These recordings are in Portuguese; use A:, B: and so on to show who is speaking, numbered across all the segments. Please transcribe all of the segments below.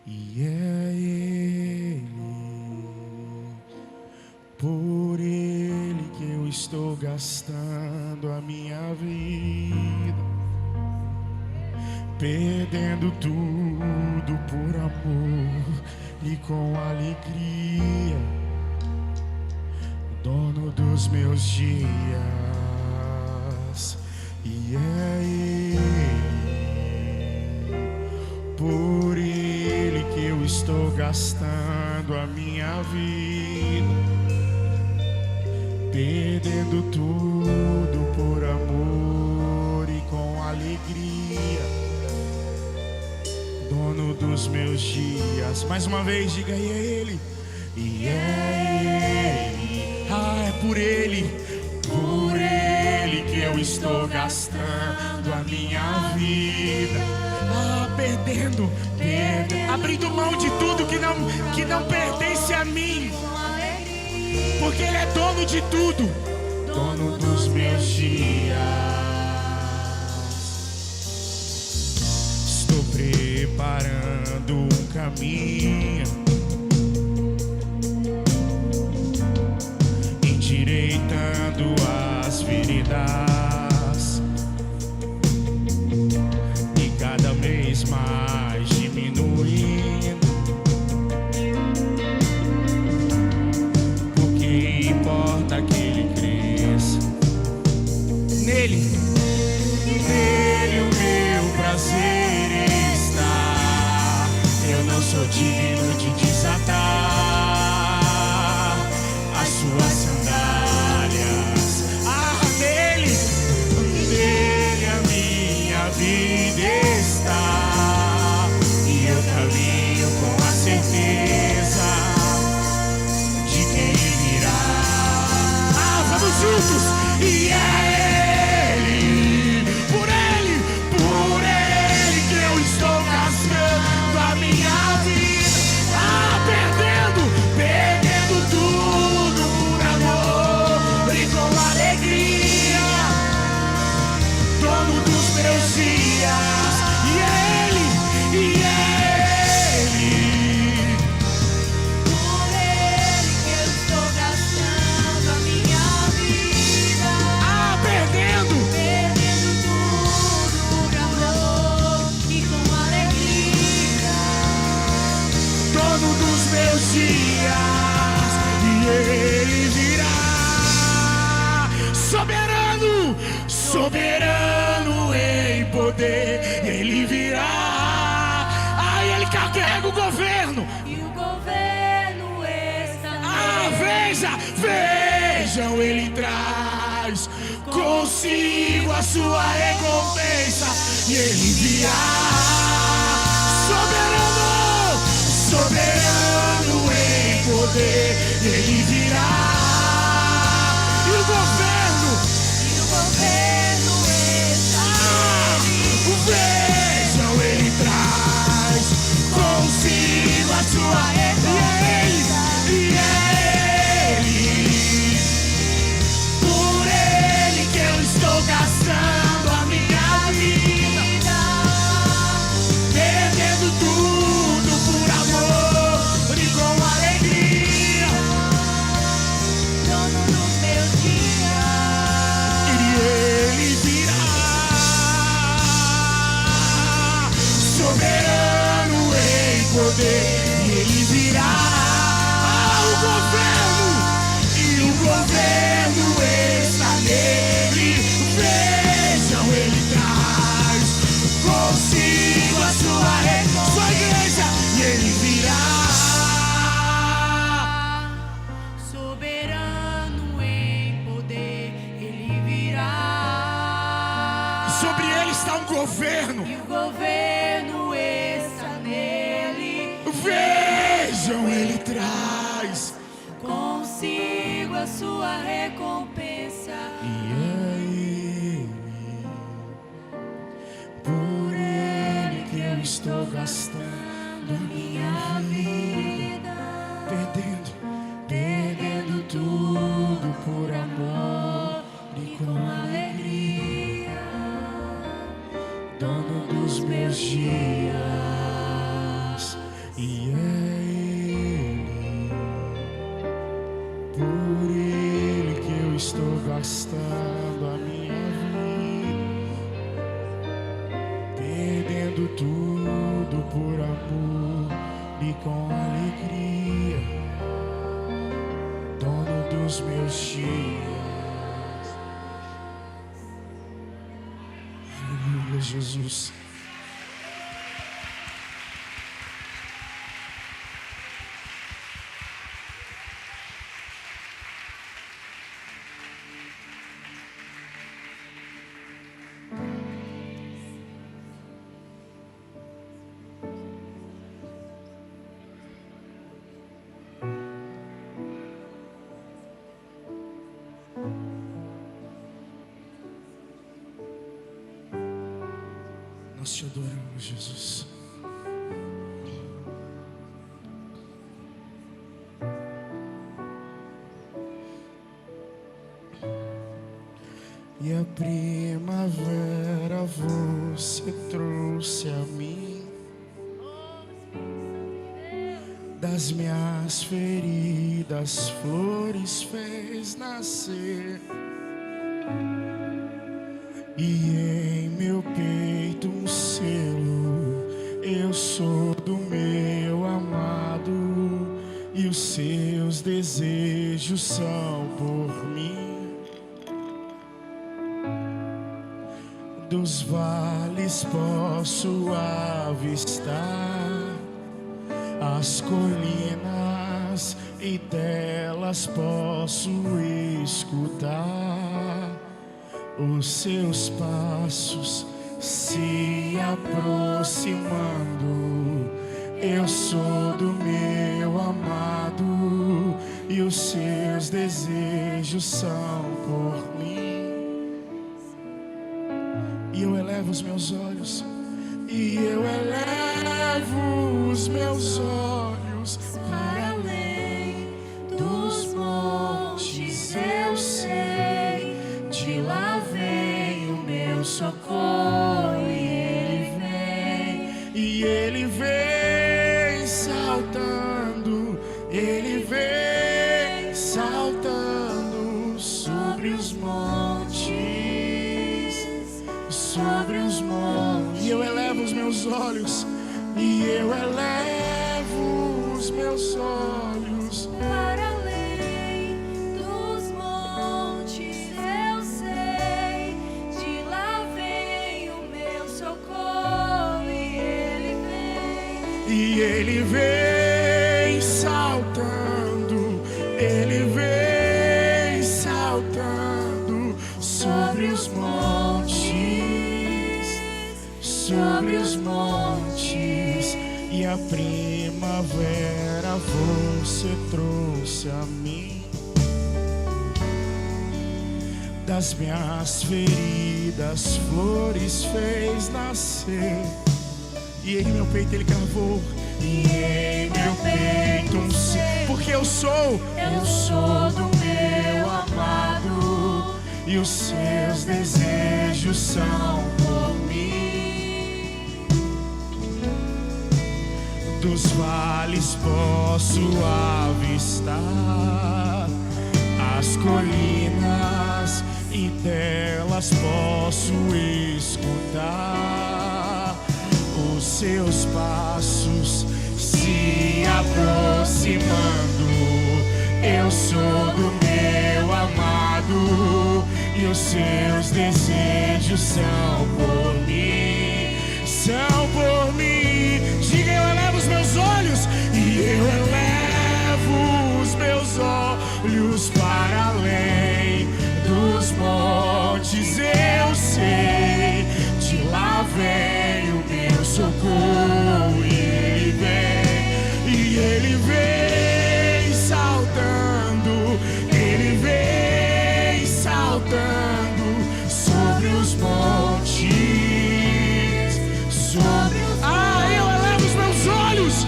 A: E é Ele, por Ele que eu estou gastando a minha vida, perdendo tudo por amor e com alegria, dono dos meus dias. E é Ele, por Ele que eu estou gastando a minha vida, perdendo tudo por amor e com alegria, dono dos meus dias. Mais uma vez, diga: e é Ele, e é Ele, é por Ele que eu estou gastando a minha vida, perdendo, abrindo mão de tudo que não pertence a mim, porque Ele é dono de tudo, dono dos meus dias. Estou preparando um caminho, endireitando as veredas, e cada vez mais diminuindo, porque importa que Ele cresça. Nele o meu prazer está. Eu não sou digno de desatar as suas sandálias. Nele a minha vida está, e eu caminho com a certeza de que Ele virá. Vamos juntos! E é Ele, por Ele que eu estou gastando a minha vida, perdendo tudo por amor e com alegria, dono dos meus dias. E é Ele,
B: por Ele que eu estou gastando a minha vida,
A: perdendo
B: tudo por amor e com alegria,
A: dono dos meus dias. E Ele virá, soberano em poder. Ele virá, Ele carrega o governo.
B: e o governo está
A: Vejam, Ele traz consigo a sua recompensa. E Ele virá, soberano em poder. Ele virá, e o governo
B: está
A: vejam, Ele traz consigo a sua recompensa. E é Ele, por Ele que eu estou gastando a minha vida, perdendo tudo por amor e com alegria,
B: dono dos meus dias.
A: e Ele virá, soberano em poder. E Ele virá, o governo está nele. Vejam, Ele traz consigo a sua igreja. E Ele virá,
B: Soberano em poder, Ele virá.
A: sobre Ele está um governo.
B: E o governo está nele.
A: Vejam, Ele traz
B: Consigo a sua recompensa.
A: E é Ele, por Ele que eu estou gastando a minha vida, perdendo tudo por amor e com alegria, dono dos meus dias. E por Ele que eu estou gastando a minha vida, perdendo tudo por amor e com alegria, dono dos meus dias. Aleluia, Jesus. Nós te adoramos, Jesus. E a primavera você trouxe a mim, das minhas feridas flores fez nascer, e em meu peito um selo, eu sou do meu amado, e os seus desejos são por mim. Dos vales posso avistar as colinas, e delas posso escutar os seus passos se aproximando. Eu sou do meu amado, e os seus desejos são por mim. E eu elevo os meus olhos, e eu elevo os meus olhos para além dos montes. Eu sei, de lá vem o meu socorro, e ele vem saltando, ele vem saltando sobre os montes. Sobre os montes, e eu elevo os meus olhos, e eu elevo os meus olhos
B: para além dos montes. Eu sei, de lá vem o meu socorro,
A: e ele vem saltando, ele vem saltando sobre os montes. Sobre os montes, e a primavera você trouxe a mim, das minhas feridas flores fez nascer, e em meu peito ele cravou, e em meu peito um ser, porque eu sou do meu amado, e os seus desejos são por mim. Dos vales posso avistar as colinas, e delas posso escutar os seus passos se aproximando. Eu sou do meu amado, e os seus desejos são por mim, são por mim. Diga, eu elevo os meus olhos, e eu elevo os meus olhos para além dos montes. Eu sei, de lá vem o meu socorro, e ele vem saltando, ele vem saltando sobre os montes, sobre os eu elevo os meus olhos,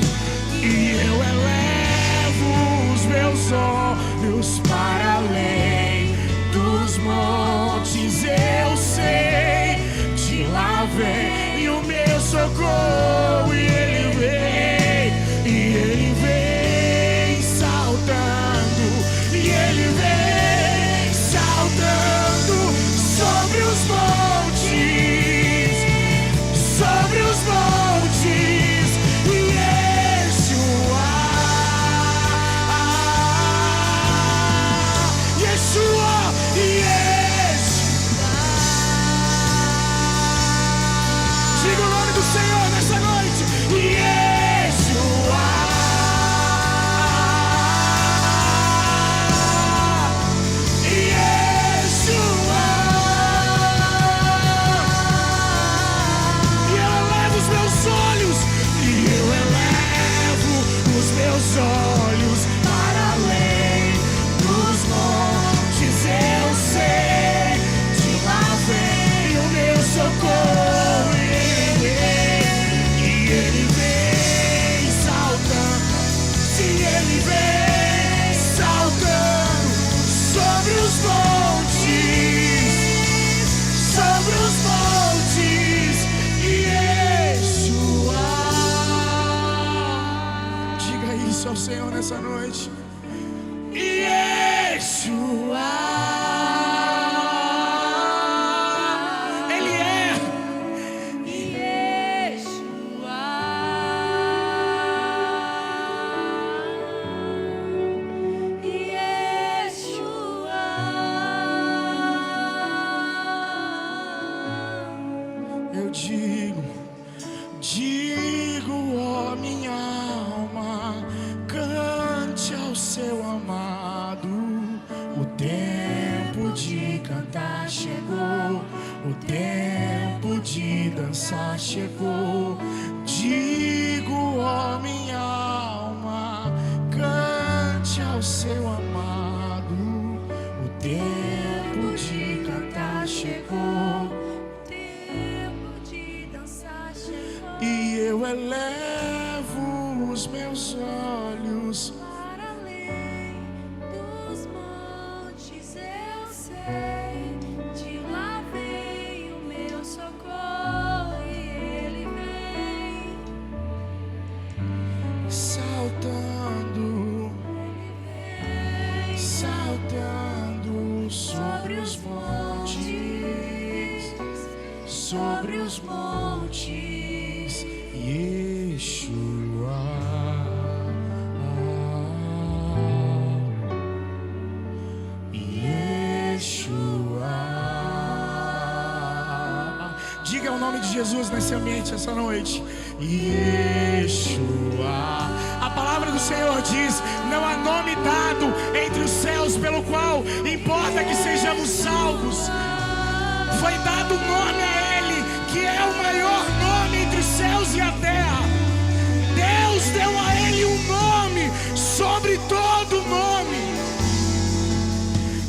A: e eu elevo os meus olhos para além dos montes. Eu sei, de lá vem o meu socorro, e ele vem saltando, e O tempo de cantar chegou, o tempo de dançar chegou. Digo, ó minha alma, cante ao seu amado. O tempo de cantar chegou,
B: O tempo de dançar chegou.
A: e eu elevo os meus olhos.
B: Para além dos montes eu sei, de lá vem o meu socorro e ele vem,
A: Saltando, saltando sobre os montes, sobre os montes, Yeshua. Yeshua. Diga o nome de Jesus nesse ambiente essa noite. Yeshua. A palavra do Senhor diz: não há nome dado entre os céus pelo qual importa que sejamos salvos. Foi dado um nome a Ele, que é o maior nome entre os céus e a terra. Deus deu a Ele um nome sobre todo nome.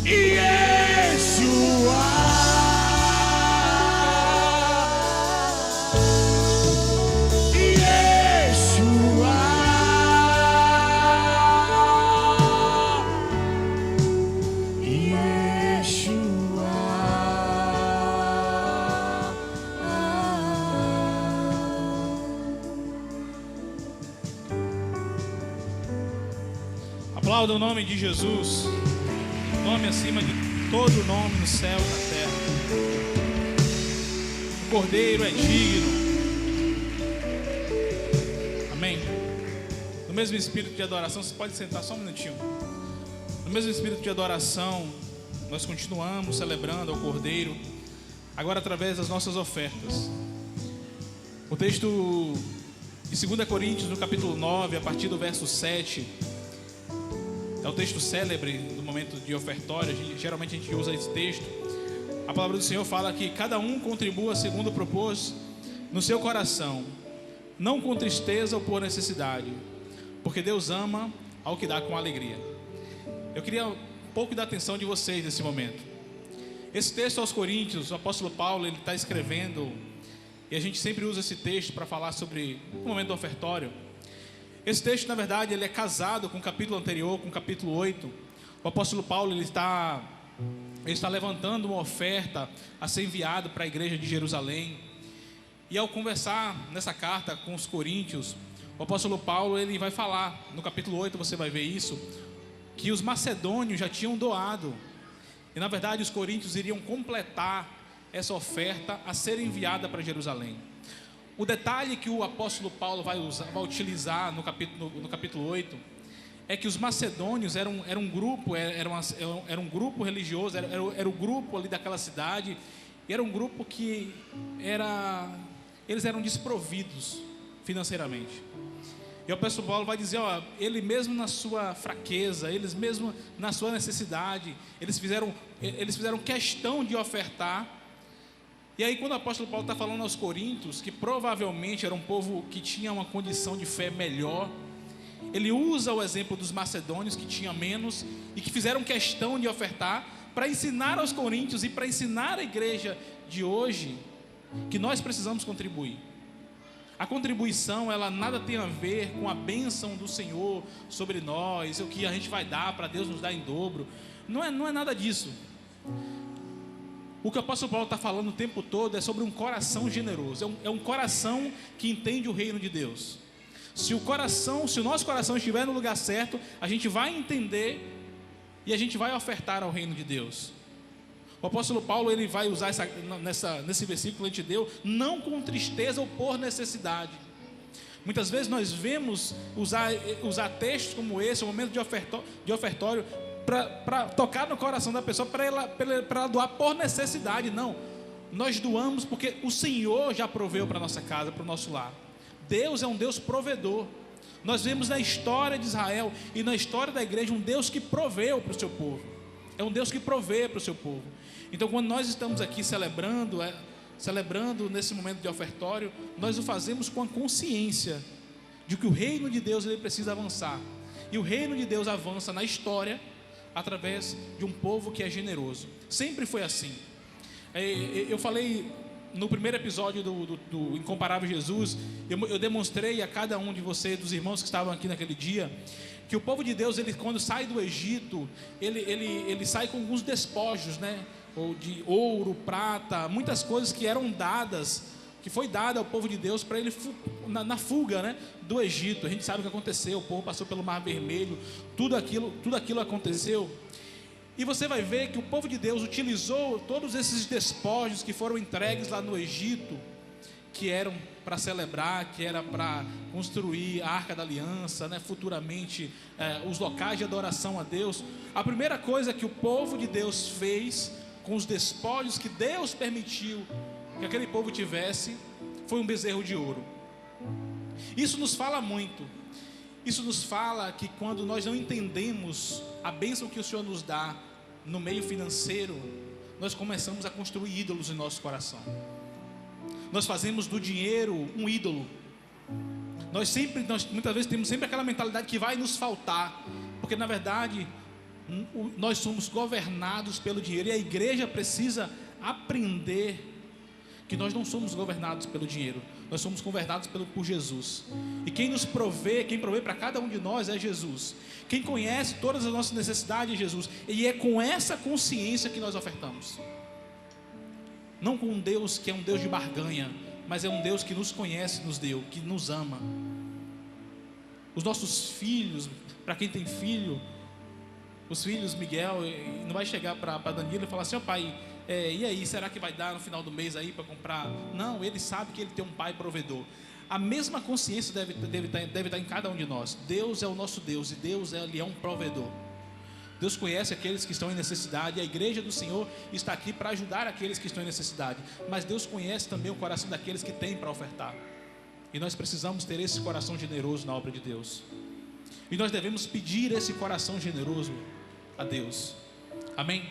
A: Yeshua.
C: Aplauda o nome de Jesus, nome acima de todo nome no céu e na terra. O Cordeiro é digno. Amém. No mesmo espírito de adoração, você pode sentar só um minutinho. No mesmo espírito de adoração, nós continuamos celebrando ao Cordeiro, agora através das nossas ofertas. O texto de 2 Coríntios, no capítulo 9, a partir do verso 7, é o texto célebre do momento de ofertório. Geralmente a gente usa esse texto. A palavra do Senhor fala que cada um contribua segundo propôs no seu coração, não com tristeza ou por necessidade, porque Deus ama ao que dá com alegria. Eu queria um pouco da atenção de vocês nesse momento. Esse texto aos Coríntios, o apóstolo Paulo, ele está escrevendo, e a gente sempre usa esse texto para falar sobre o momento do ofertório. Esse texto, na verdade, ele é casado com o capítulo anterior, com o capítulo 8. O apóstolo Paulo, ele está levantando uma oferta a ser enviado para a igreja de Jerusalém. E ao conversar nessa carta com os coríntios, o apóstolo Paulo, ele vai falar, no capítulo 8 você vai ver isso, que os macedônios já tinham doado. E na verdade os coríntios iriam completar essa oferta a ser enviada para Jerusalém. O detalhe que o apóstolo Paulo vai utilizar no capítulo 8 é que os macedônios eram um grupo religioso, era o grupo ali daquela cidade, e era um grupo que eles eram desprovidos financeiramente. E o apóstolo Paulo vai dizer, ele mesmo na sua fraqueza, eles mesmo na sua necessidade, eles fizeram questão de ofertar. E aí quando o apóstolo Paulo está falando aos coríntios, que provavelmente era um povo que tinha uma condição de fé melhor, ele usa o exemplo dos macedônios que tinham menos e que fizeram questão de ofertar, para ensinar aos coríntios e para ensinar a igreja de hoje que nós precisamos contribuir. A contribuição, ela nada tem a ver com a bênção do Senhor sobre nós, o que a gente vai dar para Deus nos dar em dobro. Não é nada disso. O que o apóstolo Paulo está falando o tempo todo é sobre um coração generoso. É um coração que entende o reino de Deus. Se o nosso coração estiver no lugar certo, a gente vai entender e a gente vai ofertar ao reino de Deus. O apóstolo Paulo, ele vai usar nesse versículo que a gente deu, não com tristeza ou por necessidade. Muitas vezes nós vemos usar textos como esse, o momento de ofertório, para tocar no coração da pessoa, para ela doar por necessidade. Não, nós doamos porque o Senhor já proveu para a nossa casa, para o nosso lar. Deus é um Deus provedor. Nós vemos na história de Israel e na história da igreja um Deus que proveu para o seu povo. é um Deus que provê para o seu povo. Então, quando nós estamos aqui celebrando nesse momento de ofertório, nós o fazemos com a consciência de que o reino de Deus ele precisa avançar. E o reino de Deus avança na história através de um povo que é generoso. Sempre foi assim. Eu falei no primeiro episódio do Incomparável Jesus, eu demonstrei a cada um de vocês, dos irmãos que estavam aqui naquele dia, que o povo de Deus, ele, quando sai do Egito, ele sai com alguns despojos, né? Ou de ouro, prata, muitas coisas que eram dadas, que foi dada ao povo de Deus para ele na fuga, né, do Egito. A gente sabe o que aconteceu, o povo passou pelo Mar Vermelho, tudo aquilo aconteceu. E você vai ver que o povo de Deus utilizou todos esses despojos que foram entregues lá no Egito, que eram para celebrar, que era para construir a Arca da Aliança, né, futuramente os locais de adoração a Deus. A primeira coisa que o povo de Deus fez com os despojos que Deus permitiu que aquele povo tivesse, foi um bezerro de ouro. Isso nos fala muito. Isso nos fala que quando nós não entendemos a bênção que o Senhor nos dá no meio financeiro, nós começamos a construir ídolos em nosso coração. Nós fazemos do dinheiro um ídolo. Nós muitas vezes temos sempre aquela mentalidade que vai nos faltar, porque na verdade nós somos governados pelo dinheiro, e a igreja precisa aprender que nós não somos governados pelo dinheiro, nós somos governados por Jesus. E quem nos provê, quem provê para cada um de nós é Jesus. Quem conhece todas as nossas necessidades é Jesus. E é com essa consciência que nós ofertamos. Não com um Deus que é um Deus de barganha, mas é um Deus que nos conhece, nos deu, que nos ama. Os nossos filhos, para quem tem filho, os filhos, Miguel, não vai chegar para Danilo e falar assim: ó pai, e aí, será que vai dar no final do mês aí para comprar? Não, ele sabe que ele tem um pai provedor. A mesma consciência deve estar em cada um de nós. Deus é o nosso Deus, e Deus ele é um provedor. Deus conhece aqueles que estão em necessidade, e a igreja do Senhor está aqui para ajudar aqueles que estão em necessidade. Mas Deus conhece também o coração daqueles que têm para ofertar. E nós precisamos ter esse coração generoso na obra de Deus. E nós devemos pedir esse coração generoso a Deus. Amém?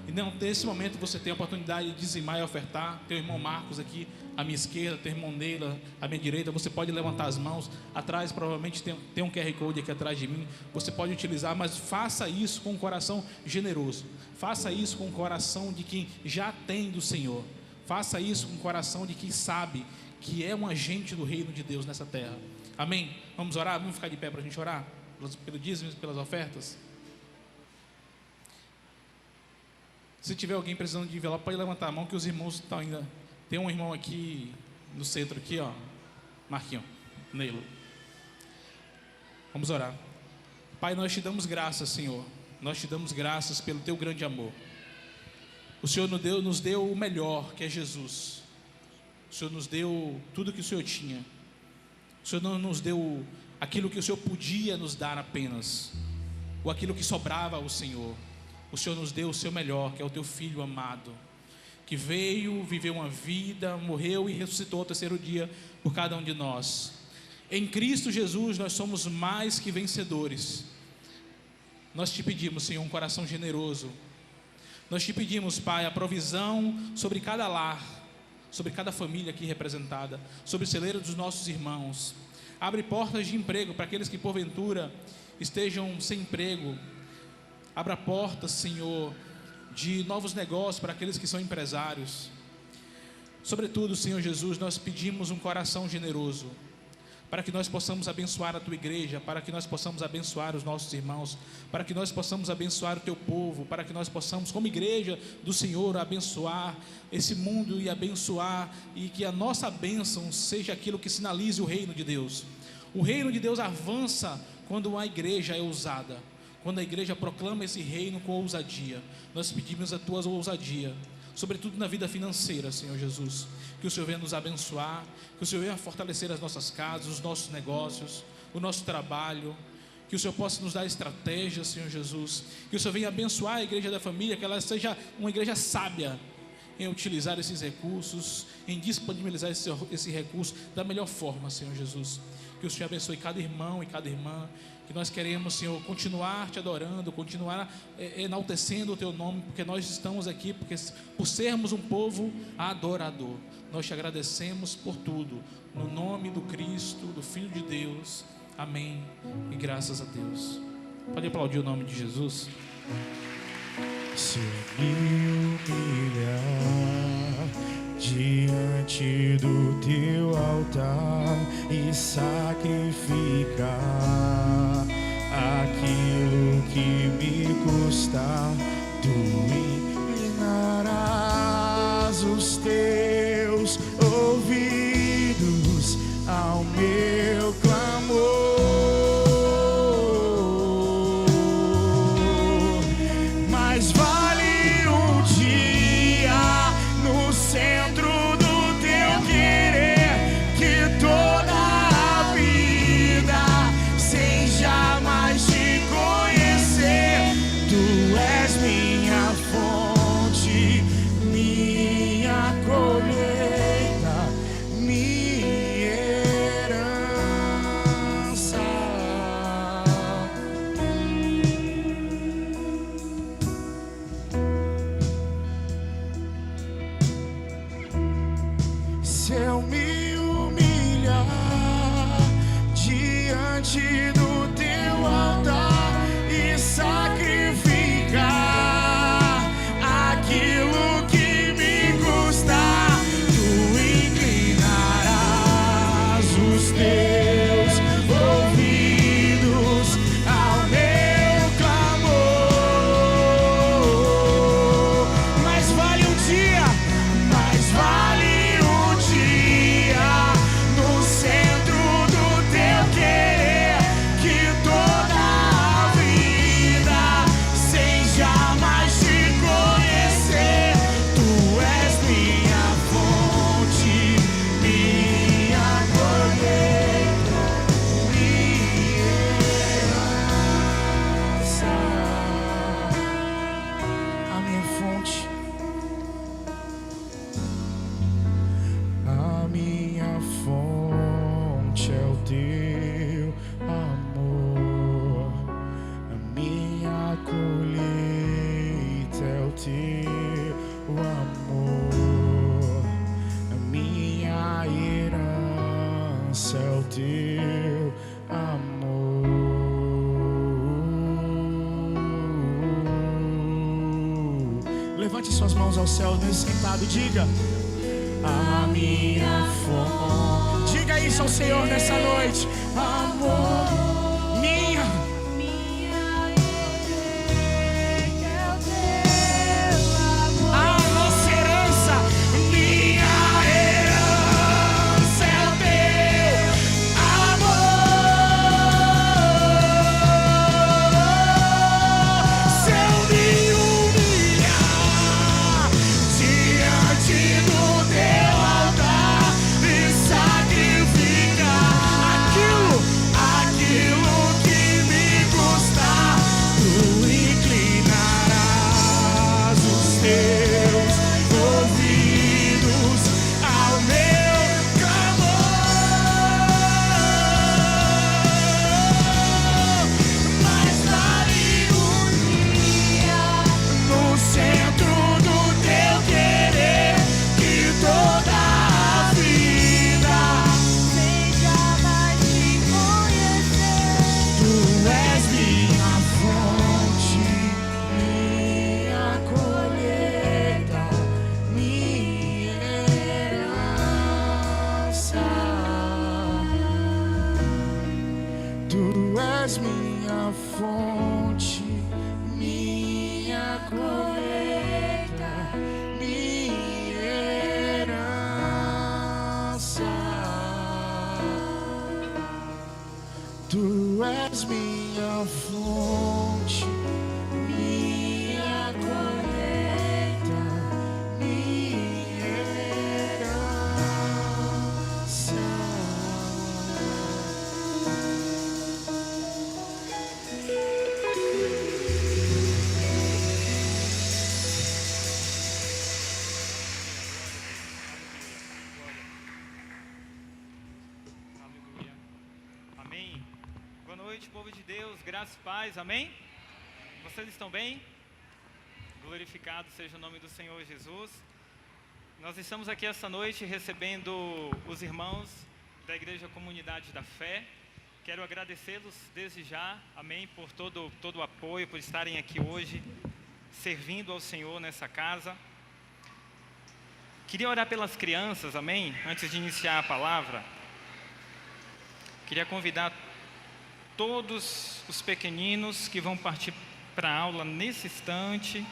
C: E nesse momento você tem a oportunidade de dizimar e ofertar. Tem o irmão Marcos aqui à minha esquerda, tem a irmã Neila à minha direita. Você pode levantar as mãos. Atrás provavelmente tem um QR Code aqui atrás de mim. Você pode utilizar, mas faça isso com um coração generoso. Faça isso com o coração de quem já tem do Senhor. Faça isso com o coração de quem sabe que é um agente do reino de Deus nessa terra. Amém? Vamos orar? Vamos ficar de pé para a gente orar? Pelo dízimo e pelas ofertas. Se tiver alguém precisando de envelope, pode levantar a mão, que os irmãos estão ainda. Tem um irmão aqui no centro, aqui, ó, Marquinho, Neilo. Vamos orar. Pai, nós te damos graças, Senhor. Nós te damos graças pelo teu grande amor. O Senhor nos deu o melhor, que é Jesus. O Senhor nos deu tudo que o Senhor tinha. O Senhor não nos deu aquilo que o Senhor podia nos dar apenas, ou aquilo que sobrava ao Senhor. O Senhor nos deu o seu melhor, que é o teu Filho amado, que veio, viveu uma vida, morreu e ressuscitou ao terceiro dia por cada um de nós. Em Cristo Jesus nós somos mais que vencedores. Nós te pedimos, Senhor, um coração generoso. Nós te pedimos, Pai, a provisão sobre cada lar, sobre cada família aqui representada, sobre o celeiro dos nossos irmãos. Abre portas de emprego para aqueles que porventura estejam sem emprego. Abra portas, Senhor, de novos negócios para aqueles que são empresários. Sobretudo, Senhor Jesus, nós pedimos um coração generoso, para que nós possamos abençoar a tua igreja, para que nós possamos abençoar os nossos irmãos, para que nós possamos abençoar o teu povo, para que nós possamos, como igreja do Senhor, abençoar esse mundo e abençoar, e que a nossa bênção seja aquilo que sinalize o reino de Deus. O reino de Deus avança quando a igreja é ousada, quando a igreja proclama esse reino com ousadia. Nós pedimos a tua ousadia, sobretudo na vida financeira, Senhor Jesus. Que o Senhor venha nos abençoar, que o Senhor venha fortalecer as nossas casas, os nossos negócios, o nosso trabalho. Que o Senhor possa nos dar estratégia, Senhor Jesus. Que o Senhor venha abençoar a igreja da família, que ela seja uma igreja sábia em utilizar esses recursos, em disponibilizar esse recurso da melhor forma, Senhor Jesus. Que o Senhor abençoe cada irmão e cada irmã. Que nós queremos, Senhor, continuar te adorando, continuar enaltecendo o teu nome, porque nós estamos aqui por sermos um povo adorador. Nós te agradecemos por tudo, no nome do Cristo, do Filho de Deus. Amém e graças a Deus. Pode aplaudir o nome de Jesus.
A: Se me humilhar diante do teu altar e sacrificar aquilo que me custar, tu inclinarás os teus ouvidos ao meu clamor. Mas vale um dia no centro do teu querer, que toda a vida sem jamais te conhecer. Tu és minha fonte, minha colheita, minha herança. Se eu me humilhar diante do teu altar e sacrificar aquilo que me custar, tu inclinarás os teus ouvidos ao meu clamor. Mas vale um dia no centro do teu querer, que toda a vida sem jamais te conhecer. Tu és minha fonte, minha colheita, minha herança. A minha fonte, a minha fonte é o teu amor, a minha colheita é o teu amor, a minha herança é o teu amor. Levante suas mãos ao céu nesse sentado e diga: a minha fonte. Diga isso ao Senhor nessa noite. Amor, minha. A nossa herança, minha herança é o teu amor. Se eu me humilhar diante do teu altar e sacrificar aquilo que me custar, tu inclinarás os teus ouvidos ao meu clamor. Mas vale um dia no centro do teu querer, que toda a vida sem jamais te conhecer. Tu és minha fonte, minha colheita, minha herança. Tu és minha fonte, minha colheita, minha herança. Tu és minha fonte, minha colheita, minha herança.
D: Graças e paz, amém? Vocês estão bem? Glorificado seja o nome do Senhor Jesus. Nós estamos aqui essa noite recebendo os irmãos da Igreja Comunidade da Fé. Quero agradecê-los desde já, amém, por todo o apoio, por estarem aqui hoje, servindo ao Senhor nessa casa. Queria orar pelas crianças, amém? Antes de iniciar a palavra, queria convidar todos os pequeninos que vão partir para a aula nesse instante.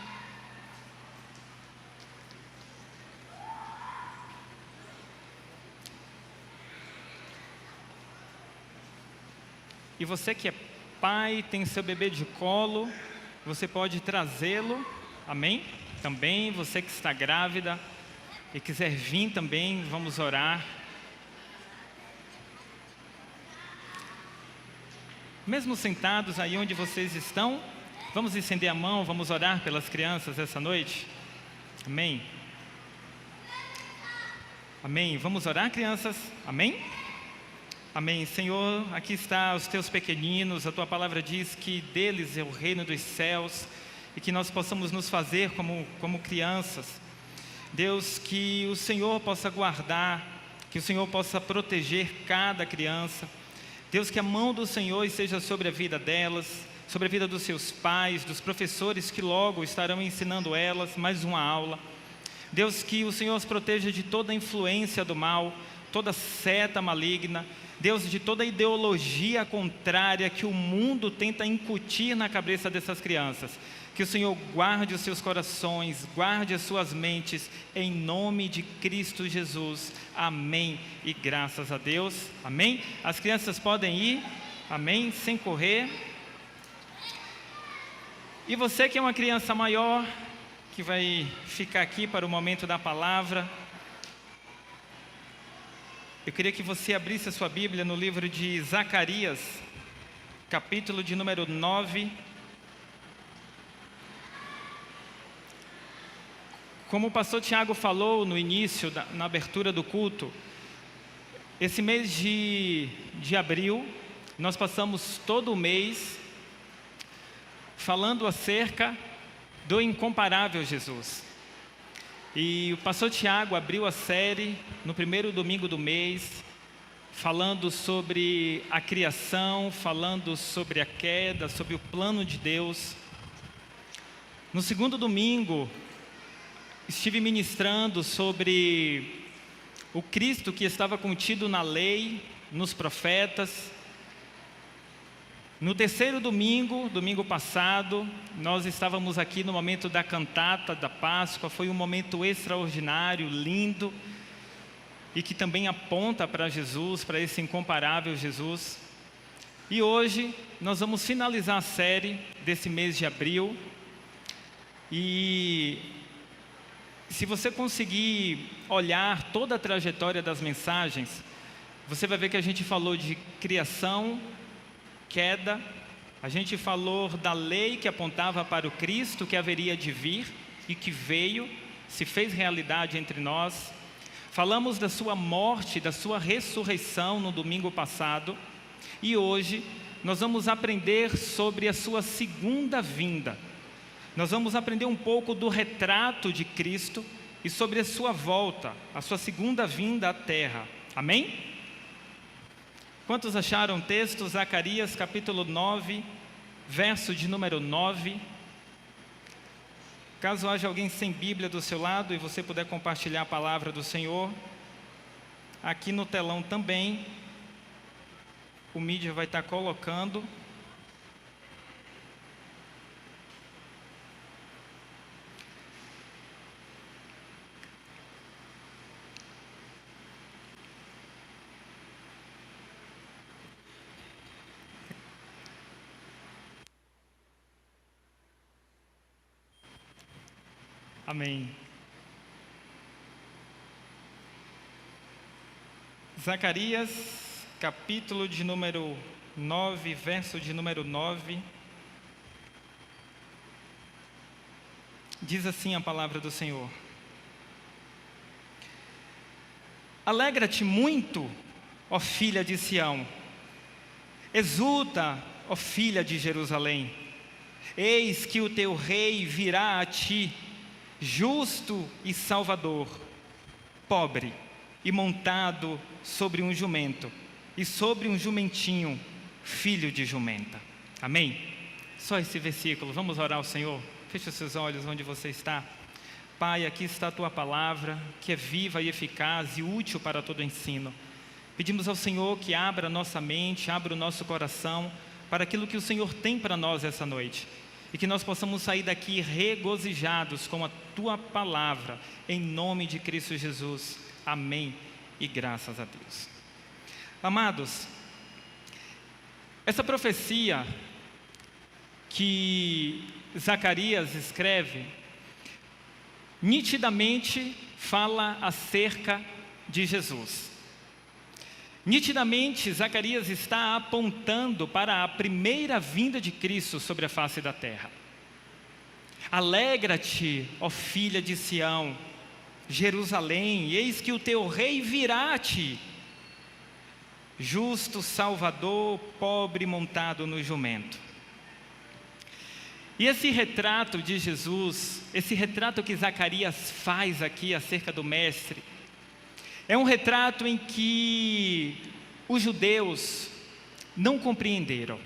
D: E você que é pai, tem seu bebê de colo, você pode trazê-lo, amém? Também, você que está grávida e quiser vir também, vamos orar. Mesmo sentados aí onde vocês estão, vamos estender a mão, vamos orar pelas crianças essa noite? Amém? Amém? Vamos orar, crianças? Amém? Amém. Senhor, aqui está os teus pequeninos, a tua palavra diz que deles é o reino dos céus e que nós possamos nos fazer como crianças. Deus, que o Senhor possa guardar, que o Senhor possa proteger cada criança. Deus, que a mão do Senhor esteja sobre a vida delas, sobre a vida dos seus pais, dos professores que logo estarão ensinando elas, mais uma aula. Deus, que o Senhor as proteja de toda influência do mal, toda seta maligna. Deus, de toda ideologia contrária que o mundo tenta incutir na cabeça dessas crianças. Que o Senhor guarde os seus corações, guarde as suas mentes, em nome de Cristo Jesus. Amém. E graças a Deus. Amém. As crianças podem ir, amém, sem correr. E você que é uma criança maior, que vai ficar aqui para o momento da palavra, eu queria que você abrisse a sua Bíblia no livro de Zacarias, capítulo de número 9. Como o pastor Tiago falou no início, na abertura do culto, esse mês de abril, nós passamos todo o mês falando acerca do incomparável Jesus. E o pastor Tiago abriu a série no primeiro domingo do mês, falando sobre a criação, falando sobre a queda, sobre o plano de Deus. No segundo domingo, estive ministrando sobre o Cristo que estava contido na lei, nos profetas. No terceiro domingo, domingo passado, nós estávamos aqui no momento da cantata da Páscoa. Foi um momento extraordinário, lindo, e que também aponta para Jesus, para esse incomparável Jesus. E hoje nós vamos finalizar a série desse mês de abril. E se você conseguir olhar toda a trajetória das mensagens, você vai ver que a gente falou de criação, queda, a gente falou da lei que apontava para o Cristo que haveria de vir e que veio, se fez realidade entre nós. Falamos da sua morte, da sua ressurreição no domingo passado, e hoje nós vamos aprender sobre a sua segunda vinda. Nós vamos aprender um pouco do retrato de Cristo e sobre a sua volta, a sua segunda vinda à terra. Amém? Quantos acharam o texto? Zacarias capítulo 9, verso de número 9. Caso haja alguém sem Bíblia do seu lado e você puder compartilhar a palavra do Senhor, aqui no telão também, o mídia vai estar colocando. Amém. Zacarias, capítulo de número 9, verso de número 9. Diz assim a palavra do Senhor: Alegra-te muito, ó filha de Sião, exulta, ó filha de Jerusalém, eis que o teu rei virá a ti, justo e salvador, pobre e montado sobre um jumento, e sobre um jumentinho, filho de jumenta. Amém? Só esse versículo. Vamos orar ao Senhor? Feche os seus olhos onde você está. Pai, aqui está a Tua palavra, que é viva e eficaz e útil para todo ensino. Pedimos ao Senhor que abra a nossa mente, abra o nosso coração para aquilo que o Senhor tem para nós essa noite. E que nós possamos sair daqui regozijados com a Tua palavra, em nome de Cristo Jesus. Amém e graças a Deus. Amados, essa profecia que Zacarias escreve, nitidamente fala acerca de Jesus. Nitidamente, Zacarias está apontando para a primeira vinda de Cristo sobre a face da terra. Alegra-te, ó filha de Sião, Jerusalém, eis que o teu rei virá a ti, justo, salvador, pobre, montado no jumento. E esse retrato de Jesus, esse retrato que Zacarias faz aqui acerca do Mestre, é um retrato em que os judeus não compreenderam.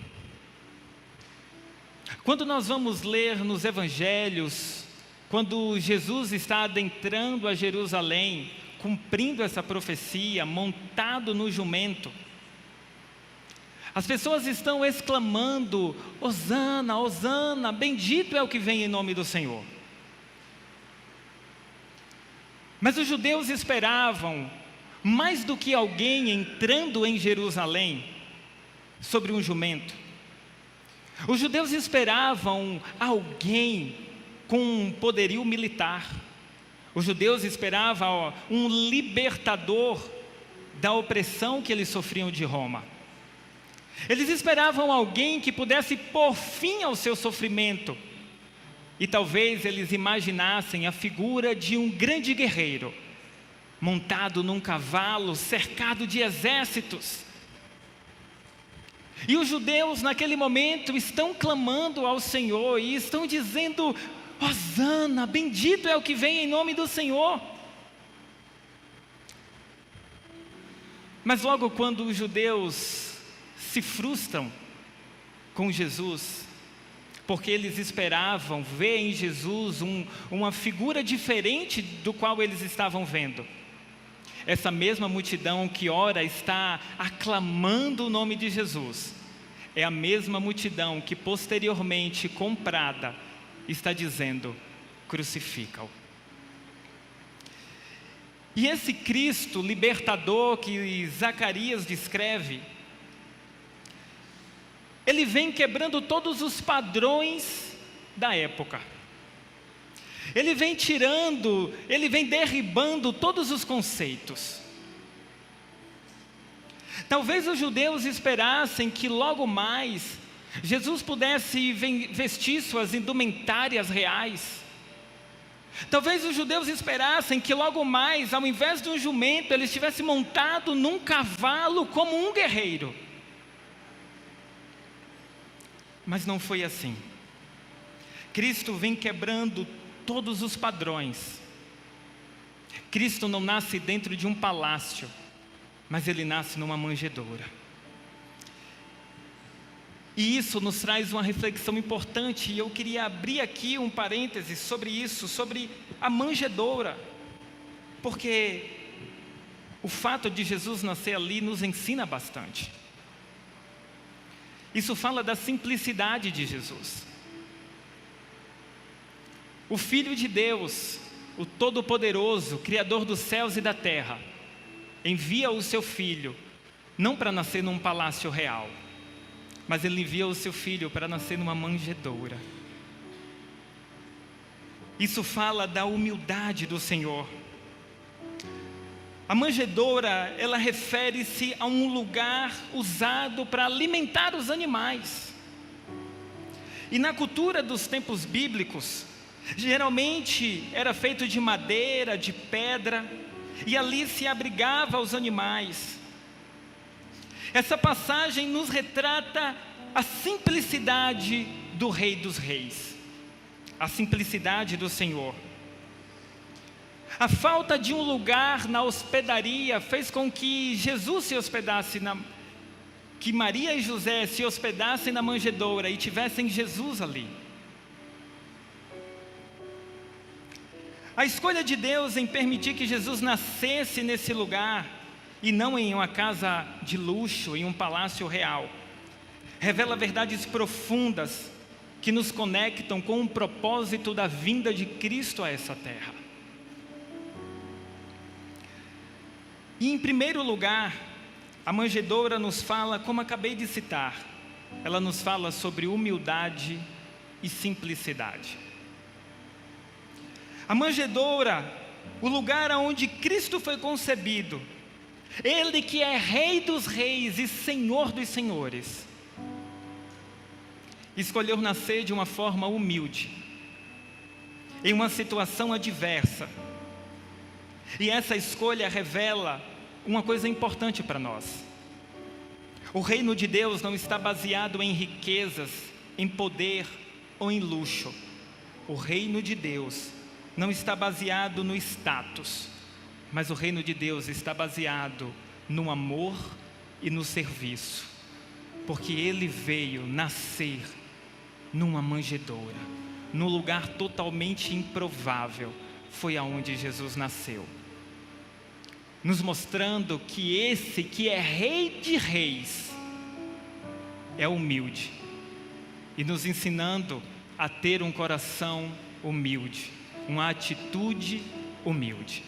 D: Quando nós vamos ler nos evangelhos, quando Jesus está adentrando a Jerusalém, cumprindo essa profecia, montado no jumento, as pessoas estão exclamando: Hosana, Hosana, bendito é o que vem em nome do Senhor. Mas os judeus esperavam, mais do que alguém entrando em Jerusalém sobre um jumento, os judeus esperavam alguém com um poderio militar. Os judeus esperavam um libertador da opressão que eles sofriam de Roma. Eles esperavam alguém que pudesse pôr fim ao seu sofrimento. E talvez eles imaginassem a figura de um grande guerreiro, montado num cavalo, cercado de exércitos. E os judeus naquele momento estão clamando ao Senhor e estão dizendo: Hosana, bendito é o que vem em nome do Senhor. Mas logo quando os judeus se frustram com Jesus, porque eles esperavam ver em Jesus uma figura diferente do qual eles estavam vendo, essa mesma multidão que ora está aclamando o nome de Jesus, é a mesma multidão que posteriormente, comprada, está dizendo: crucifica-o. E esse Cristo libertador que Zacarias descreve, ele vem quebrando todos os padrões da época. Ele vem tirando, ele vem derribando todos os conceitos. Talvez os judeus esperassem que logo mais Jesus pudesse vestir suas indumentárias reais. Talvez os judeus esperassem que logo mais, ao invés de um jumento, ele estivesse montado num cavalo como um guerreiro. Mas não foi assim. Cristo vem quebrando todos os padrões. Cristo não nasce dentro de um palácio, mas ele nasce numa manjedoura. E isso nos traz uma reflexão importante, e eu queria abrir aqui um parêntese sobre isso, sobre a manjedoura, porque o fato de Jesus nascer ali nos ensina bastante. Isso fala da simplicidade de Jesus. O Filho de Deus, o Todo-Poderoso, Criador dos céus e da terra, envia o seu Filho, não para nascer num palácio real, mas ele envia o seu Filho para nascer numa manjedoura. Isso fala da humildade do Senhor. A manjedoura, ela refere-se a um lugar usado para alimentar os animais. E na cultura dos tempos bíblicos, geralmente era feito de madeira, de pedra, e ali se abrigava os animais. Essa passagem nos retrata a simplicidade do Rei dos Reis, a simplicidade do Senhor. A falta de um lugar na hospedaria fez com que Jesus se hospedasse que Maria e José se hospedassem na manjedoura e tivessem Jesus ali. A escolha de Deus em permitir que Jesus nascesse nesse lugar e não em uma casa de luxo, em um palácio real, revela verdades profundas que nos conectam com o propósito da vinda de Cristo a essa terra. E em primeiro lugar, a manjedoura nos fala, como acabei de citar, ela nos fala sobre humildade e simplicidade. A manjedoura, o lugar onde Cristo foi concebido, Ele que é Rei dos Reis e Senhor dos Senhores, escolheu nascer de uma forma humilde, em uma situação adversa. E essa escolha revela uma coisa importante para nós. O reino de Deus não está baseado em riquezas, em poder ou em luxo. O reino de Deus não está baseado no status, mas o reino de Deus está baseado no amor e no serviço, porque Ele veio nascer numa manjedoura, num lugar totalmente improvável. Foi aonde Jesus nasceu, nos mostrando que esse que é Rei de Reis é humilde, e nos ensinando a ter um coração humilde, uma atitude humilde.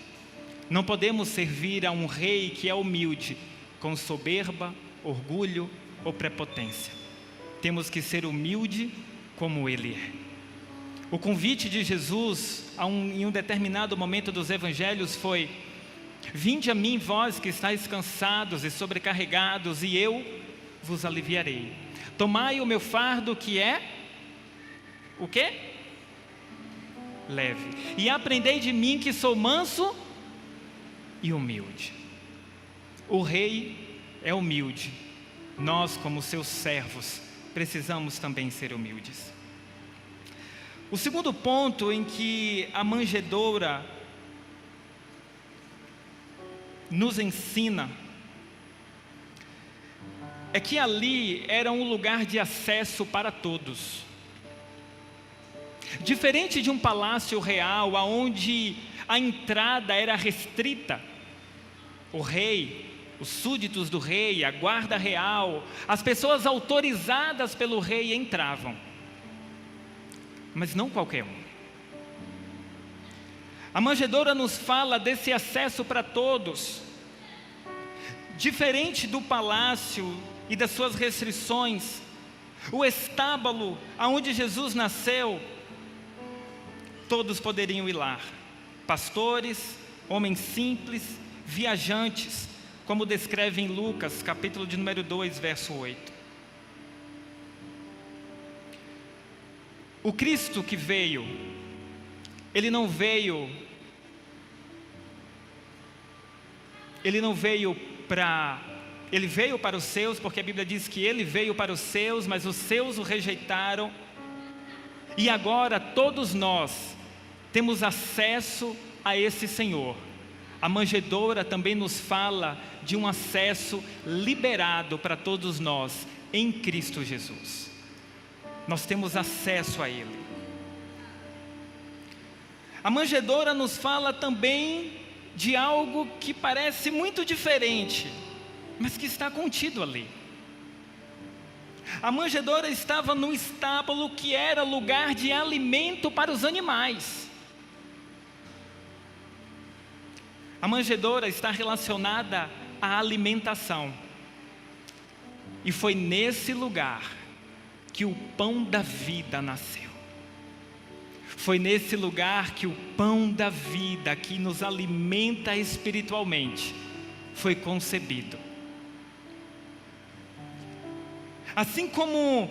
D: Não podemos servir a um rei que é humilde com soberba, orgulho ou prepotência. Temos que ser humilde como Ele é. O convite de Jesus em um determinado momento dos evangelhos foi: vinde a mim, vós que estáis cansados e sobrecarregados, e eu vos aliviarei. Tomai o meu fardo, que é o quê? Leve. E aprendei de mim, que sou manso e humilde. O rei é humilde. Nós, como seus servos, precisamos também ser humildes. O segundo ponto em que a manjedoura nos ensina é que ali era um lugar de acesso para todos. Diferente de um palácio real, onde a entrada era restrita, o rei, os súditos do rei, a guarda real, as pessoas autorizadas pelo rei entravam, mas não qualquer um. A manjedoura nos fala desse acesso para todos. Diferente do palácio e das suas restrições, o estábulo aonde Jesus nasceu, todos poderiam ir lá. Pastores, homens simples, viajantes, como descreve em Lucas, capítulo de número 2, verso 8. O Cristo que veio, Ele não veio para os seus, porque a Bíblia diz que Ele veio para os seus, mas os seus o rejeitaram. E agora todos nós temos acesso a esse Senhor. A manjedoura também nos fala de um acesso liberado para todos nós em Cristo Jesus. Nós temos acesso a Ele. A manjedoura nos fala também de algo que parece muito diferente, mas que está contido ali. A manjedoura estava no estábulo que era lugar de alimento para os animais. A manjedoura está relacionada à alimentação. E foi nesse lugar que o pão da vida nasceu. Foi nesse lugar que o pão da vida, que nos alimenta espiritualmente, foi concebido. Assim como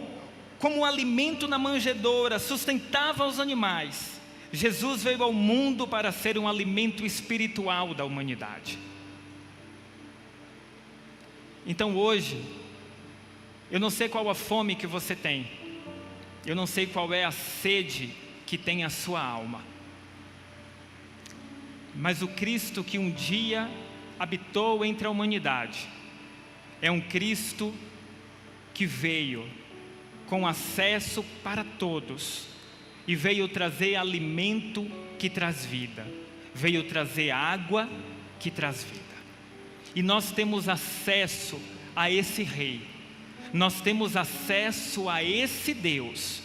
D: o alimento na manjedoura sustentava os animais, Jesus veio ao mundo para ser um alimento espiritual da humanidade. Então hoje, Eu não sei qual a fome que você tem. Eu não sei qual é a sede que tem a sua alma. Mas o Cristo que um dia habitou entre a humanidade é um Cristo que veio com acesso para todos e veio trazer alimento que traz vida, veio trazer água que traz vida. E nós temos acesso a esse Rei, nós temos acesso a esse Deus,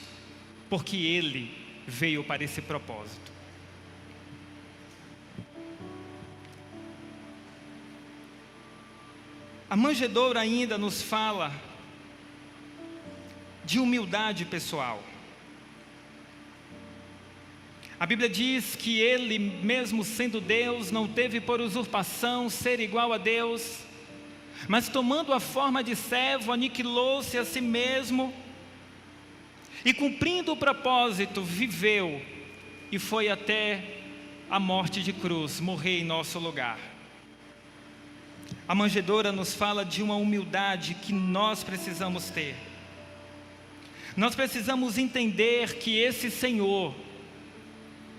D: porque Ele veio para esse propósito. A manjedoura ainda nos fala de humildade pessoal. A Bíblia diz que Ele, mesmo sendo Deus, não teve por usurpação ser igual a Deus, mas tomando a forma de servo, aniquilou-se a si mesmo, e cumprindo o propósito, viveu, e foi até a morte de cruz, morrer em nosso lugar. A manjedoura nos fala de uma humildade que nós precisamos ter. Nós precisamos entender que esse Senhor,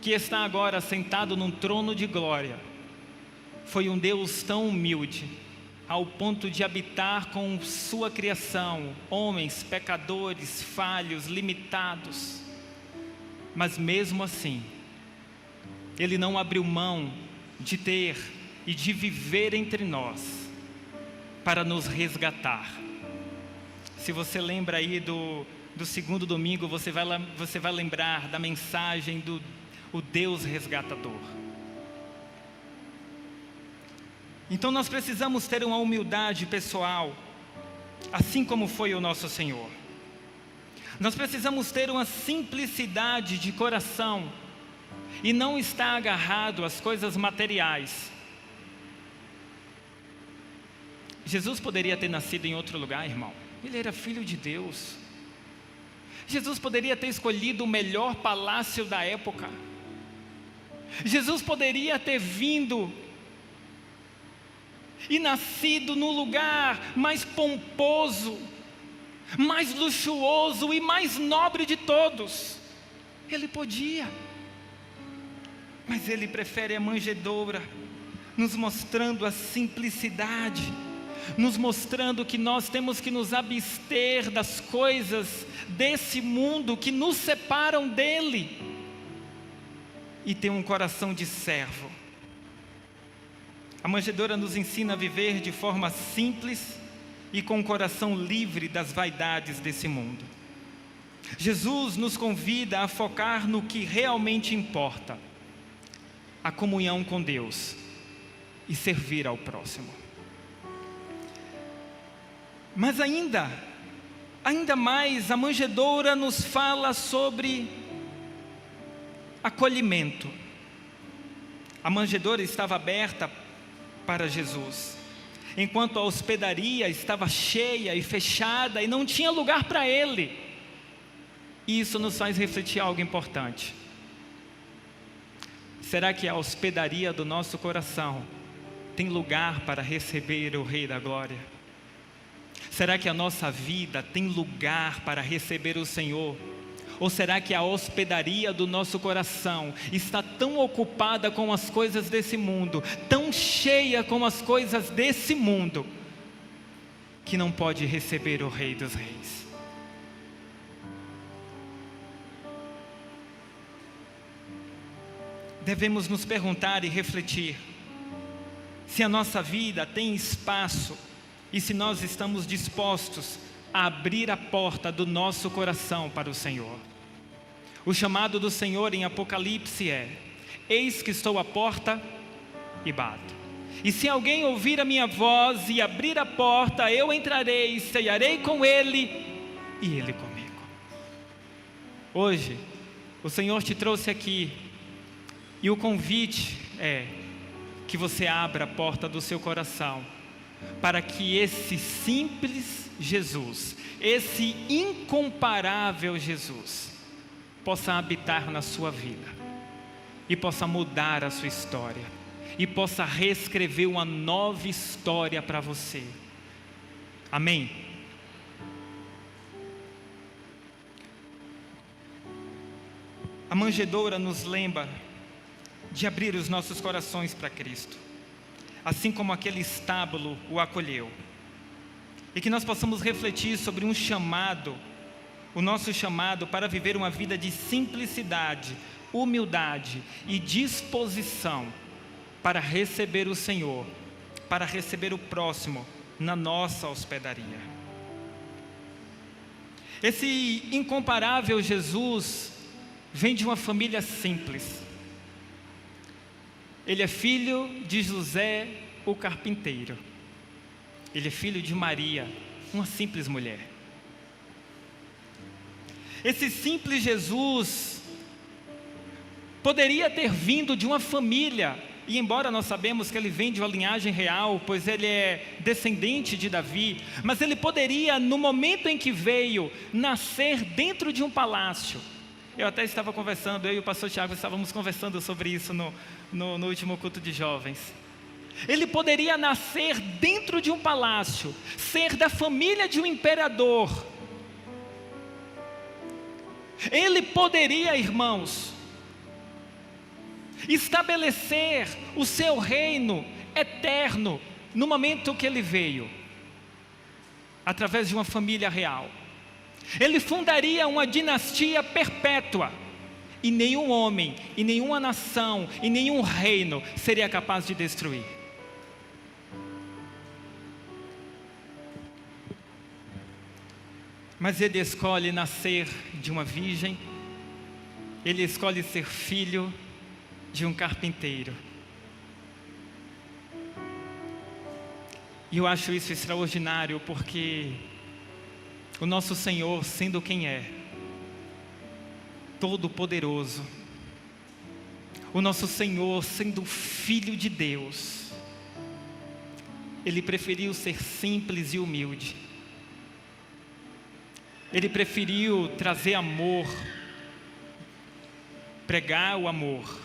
D: que está agora sentado num trono de glória, foi um Deus tão humilde, ao ponto de habitar com sua criação, homens, pecadores, falhos, limitados. Mas mesmo assim, Ele não abriu mão de ter e de viver entre nós, para nos resgatar. Se você lembra aí do segundo domingo, você vai lembrar da mensagem do Deus resgatador. Então nós precisamos ter uma humildade pessoal, assim como foi o nosso Senhor. Nós precisamos ter uma simplicidade de coração, e não estar agarrado às coisas materiais. Jesus poderia ter nascido em outro lugar, irmão. Ele era filho de Deus. Jesus poderia ter escolhido o melhor palácio da época. Jesus poderia ter vindo e nascido no lugar mais pomposo, mais luxuoso e mais nobre de todos. Ele podia, mas Ele prefere a manjedoura, nos mostrando a simplicidade, nos mostrando que nós temos que nos abster das coisas desse mundo que nos separam dEle, e ter um coração de servo. A manjedoura nos ensina a viver de forma simples e com o coração livre das vaidades desse mundo. Jesus nos convida a focar no que realmente importa: a comunhão com Deus e servir ao próximo. Mas ainda mais, a manjedoura nos fala sobre acolhimento. A manjedoura estava aberta para Jesus, enquanto a hospedaria estava cheia e fechada e não tinha lugar para Ele. E isso nos faz refletir algo importante. Será que a hospedaria do nosso coração tem lugar para receber o Rei da Glória? Será que a nossa vida tem lugar para receber o Senhor? Ou será que a hospedaria do nosso coração está tão ocupada com as coisas desse mundo, tão cheia com as coisas desse mundo, que não pode receber o Rei dos Reis? Devemos nos perguntar e refletir se a nossa vida tem espaço e se nós estamos dispostos a abrir a porta do nosso coração para o Senhor. O chamado do Senhor em Apocalipse é: eis que estou à porta e bato. E se alguém ouvir a minha voz e abrir a porta, eu entrarei, cearei com ele e ele comigo. Hoje, o Senhor te trouxe aqui, e o convite é que você abra a porta do seu coração, para que esse simples Jesus, esse incomparável Jesus, possa habitar na sua vida, e possa mudar a sua história, e possa reescrever uma nova história para você. Amém? A manjedoura nos lembra de abrir os nossos corações para Cristo, assim como aquele estábulo o acolheu. E que nós possamos refletir sobre um chamado, o nosso chamado para viver uma vida de simplicidade, humildade e disposição para receber o Senhor, para receber o próximo na nossa hospedaria. Esse incomparável Jesus vem de uma família simples. Ele é filho de José, o carpinteiro. Ele é filho de Maria, uma simples mulher. Esse simples Jesus poderia ter vindo de uma família, e embora nós sabemos que ele vem de uma linhagem real, pois ele é descendente de Davi, mas ele poderia, no momento em que veio, nascer dentro de um palácio. Eu até estava conversando, eu e o pastor Tiago estávamos conversando sobre isso no último culto de jovens. Ele poderia nascer dentro de um palácio, ser da família de um imperador. Ele poderia, irmãos, estabelecer o seu reino eterno no momento que ele veio, através de uma família real. Ele fundaria uma dinastia perpétua, e nenhum homem, e nenhuma nação, e nenhum reino seria capaz de destruir. Mas ele escolhe nascer de uma virgem, ele escolhe ser filho de um carpinteiro. E eu acho isso extraordinário, porque o nosso Senhor, sendo quem é, todo-poderoso, o nosso Senhor, sendo Filho de Deus, ele preferiu ser simples e humilde. Ele preferiu trazer amor, pregar o amor,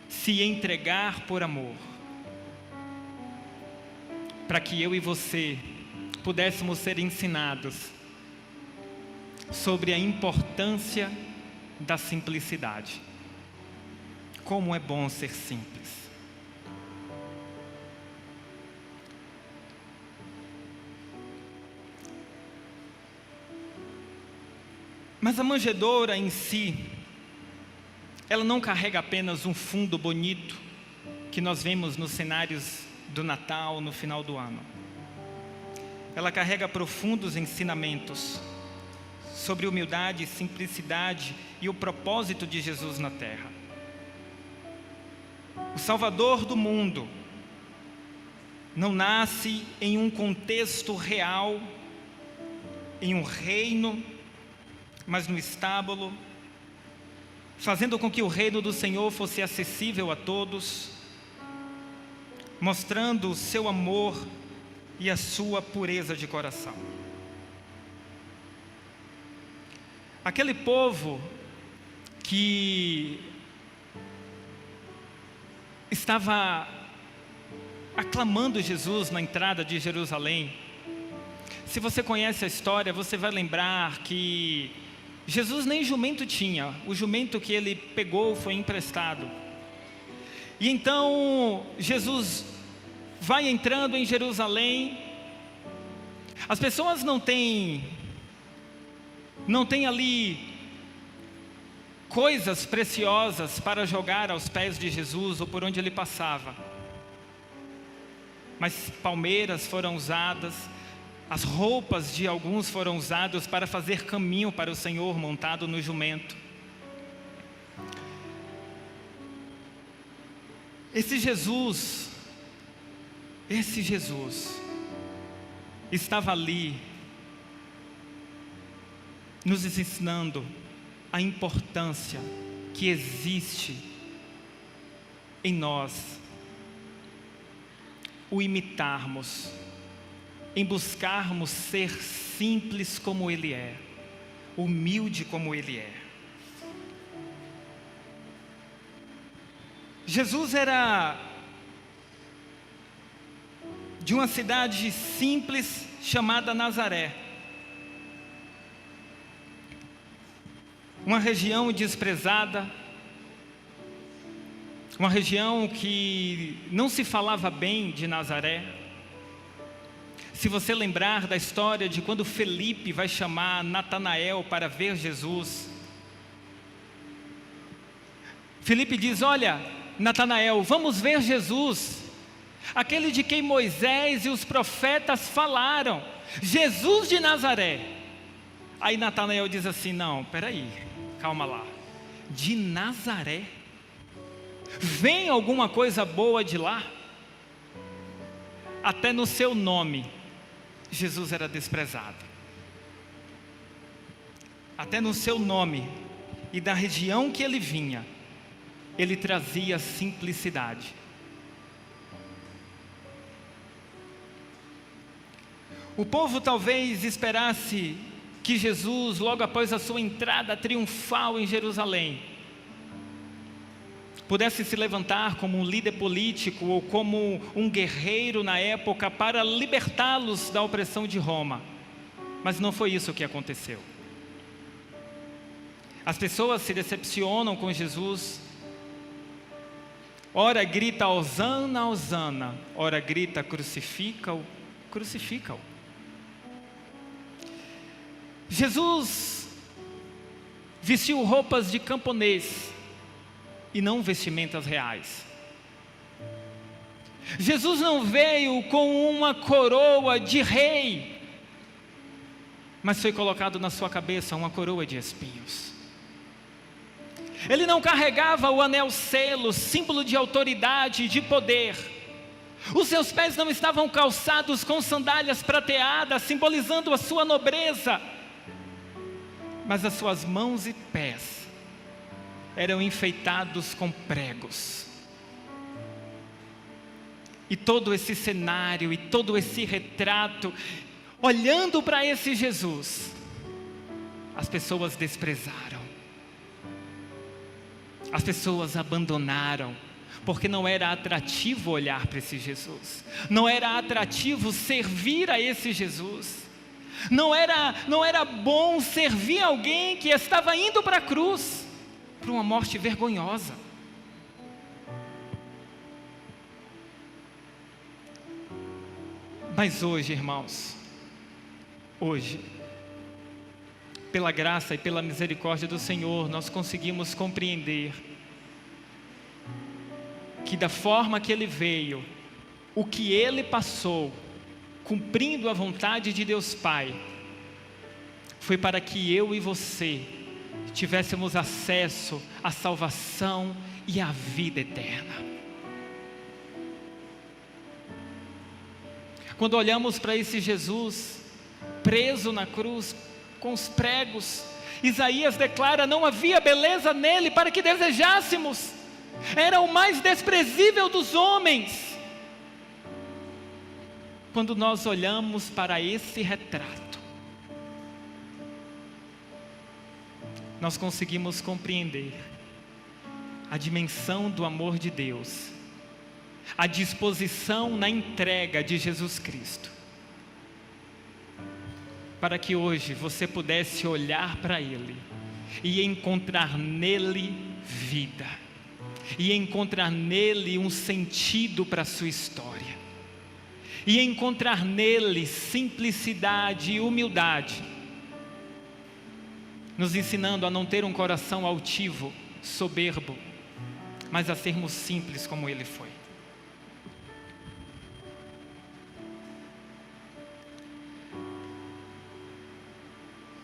D: se entregar por amor, para que eu e você pudéssemos ser ensinados sobre a importância da simplicidade. Como é bom ser simples. Mas a manjedoura em si, ela não carrega apenas um fundo bonito que nós vemos nos cenários do Natal, no final do ano. Ela carrega profundos ensinamentos sobre humildade, simplicidade e o propósito de Jesus na terra. O Salvador do mundo não nasce em um contexto real, em um reino, mas no estábulo, fazendo com que o reino do Senhor fosse acessível a todos, mostrando o seu amor e a sua pureza de coração. Aquele povo que estava aclamando Jesus na entrada de Jerusalém, se você conhece a história, você vai lembrar que Jesus nem jumento tinha, o jumento que ele pegou foi emprestado. E então Jesus vai entrando em Jerusalém, as pessoas não têm ali coisas preciosas para jogar aos pés de Jesus ou por onde ele passava, mas palmeiras foram usadas, as roupas de alguns foram usadas para fazer caminho para o Senhor montado no jumento. Esse Jesus estava ali, nos ensinando a importância que existe em nós, o imitarmos, em buscarmos ser simples como Ele é, humilde como Ele é. Jesus era de uma cidade simples chamada Nazaré. uma região desprezada, uma região que não se falava bem de Nazaré. Se você lembrar da história de quando Felipe vai chamar Natanael para ver Jesus, Felipe diz: olha, Natanael, vamos ver Jesus, aquele de quem Moisés e os profetas falaram, Jesus de Nazaré. Aí Natanael diz assim: não, peraí, calma lá, de Nazaré? Vem alguma coisa boa de lá? Até no seu nome, Jesus era desprezado. Até no seu nome e da região que ele vinha, ele trazia simplicidade. O povo talvez esperasse que Jesus, logo após a sua entrada triunfal em Jerusalém, pudesse se levantar como um líder político ou como um guerreiro na época para libertá-los da opressão de Roma. Mas não foi isso que aconteceu. As pessoas se decepcionam com Jesus. Ora grita Hosana, Hosana, ora grita crucifica-o, crucifica-o. Jesus vestiu roupas de camponês e não vestimentas reais. Jesus não veio com uma coroa de rei, mas foi colocado na sua cabeça uma coroa de espinhos. Ele não carregava o anel selo, símbolo de autoridade e de poder. Os seus pés não estavam calçados com sandálias prateadas, simbolizando a sua nobreza, mas as suas mãos e pés eram enfeitados com pregos. E todo esse cenário e todo esse retrato, olhando para esse Jesus, as pessoas desprezaram. As pessoas abandonaram, porque não era atrativo olhar para esse Jesus. Não era atrativo servir a esse Jesus. Não era bom servir alguém que estava indo para a cruz, para uma morte vergonhosa. Mas hoje, irmãos, hoje, pela graça e pela misericórdia do Senhor, nós conseguimos compreender que da forma que Ele veio, o que Ele passou, cumprindo a vontade de Deus Pai, foi para que eu e você tivéssemos acesso à salvação e à vida eterna. Quando olhamos para esse Jesus preso na cruz com os pregos, Isaías declara: não havia beleza nele para que desejássemos, era o mais desprezível dos homens. Quando nós olhamos para esse retrato, nós conseguimos compreender a dimensão do amor de Deus, a disposição na entrega de Jesus Cristo, para que hoje você pudesse olhar para Ele e encontrar nele vida, e encontrar nele um sentido para a sua história, e encontrar nele simplicidade e humildade, nos ensinando a não ter um coração altivo, soberbo, mas a sermos simples como Ele foi.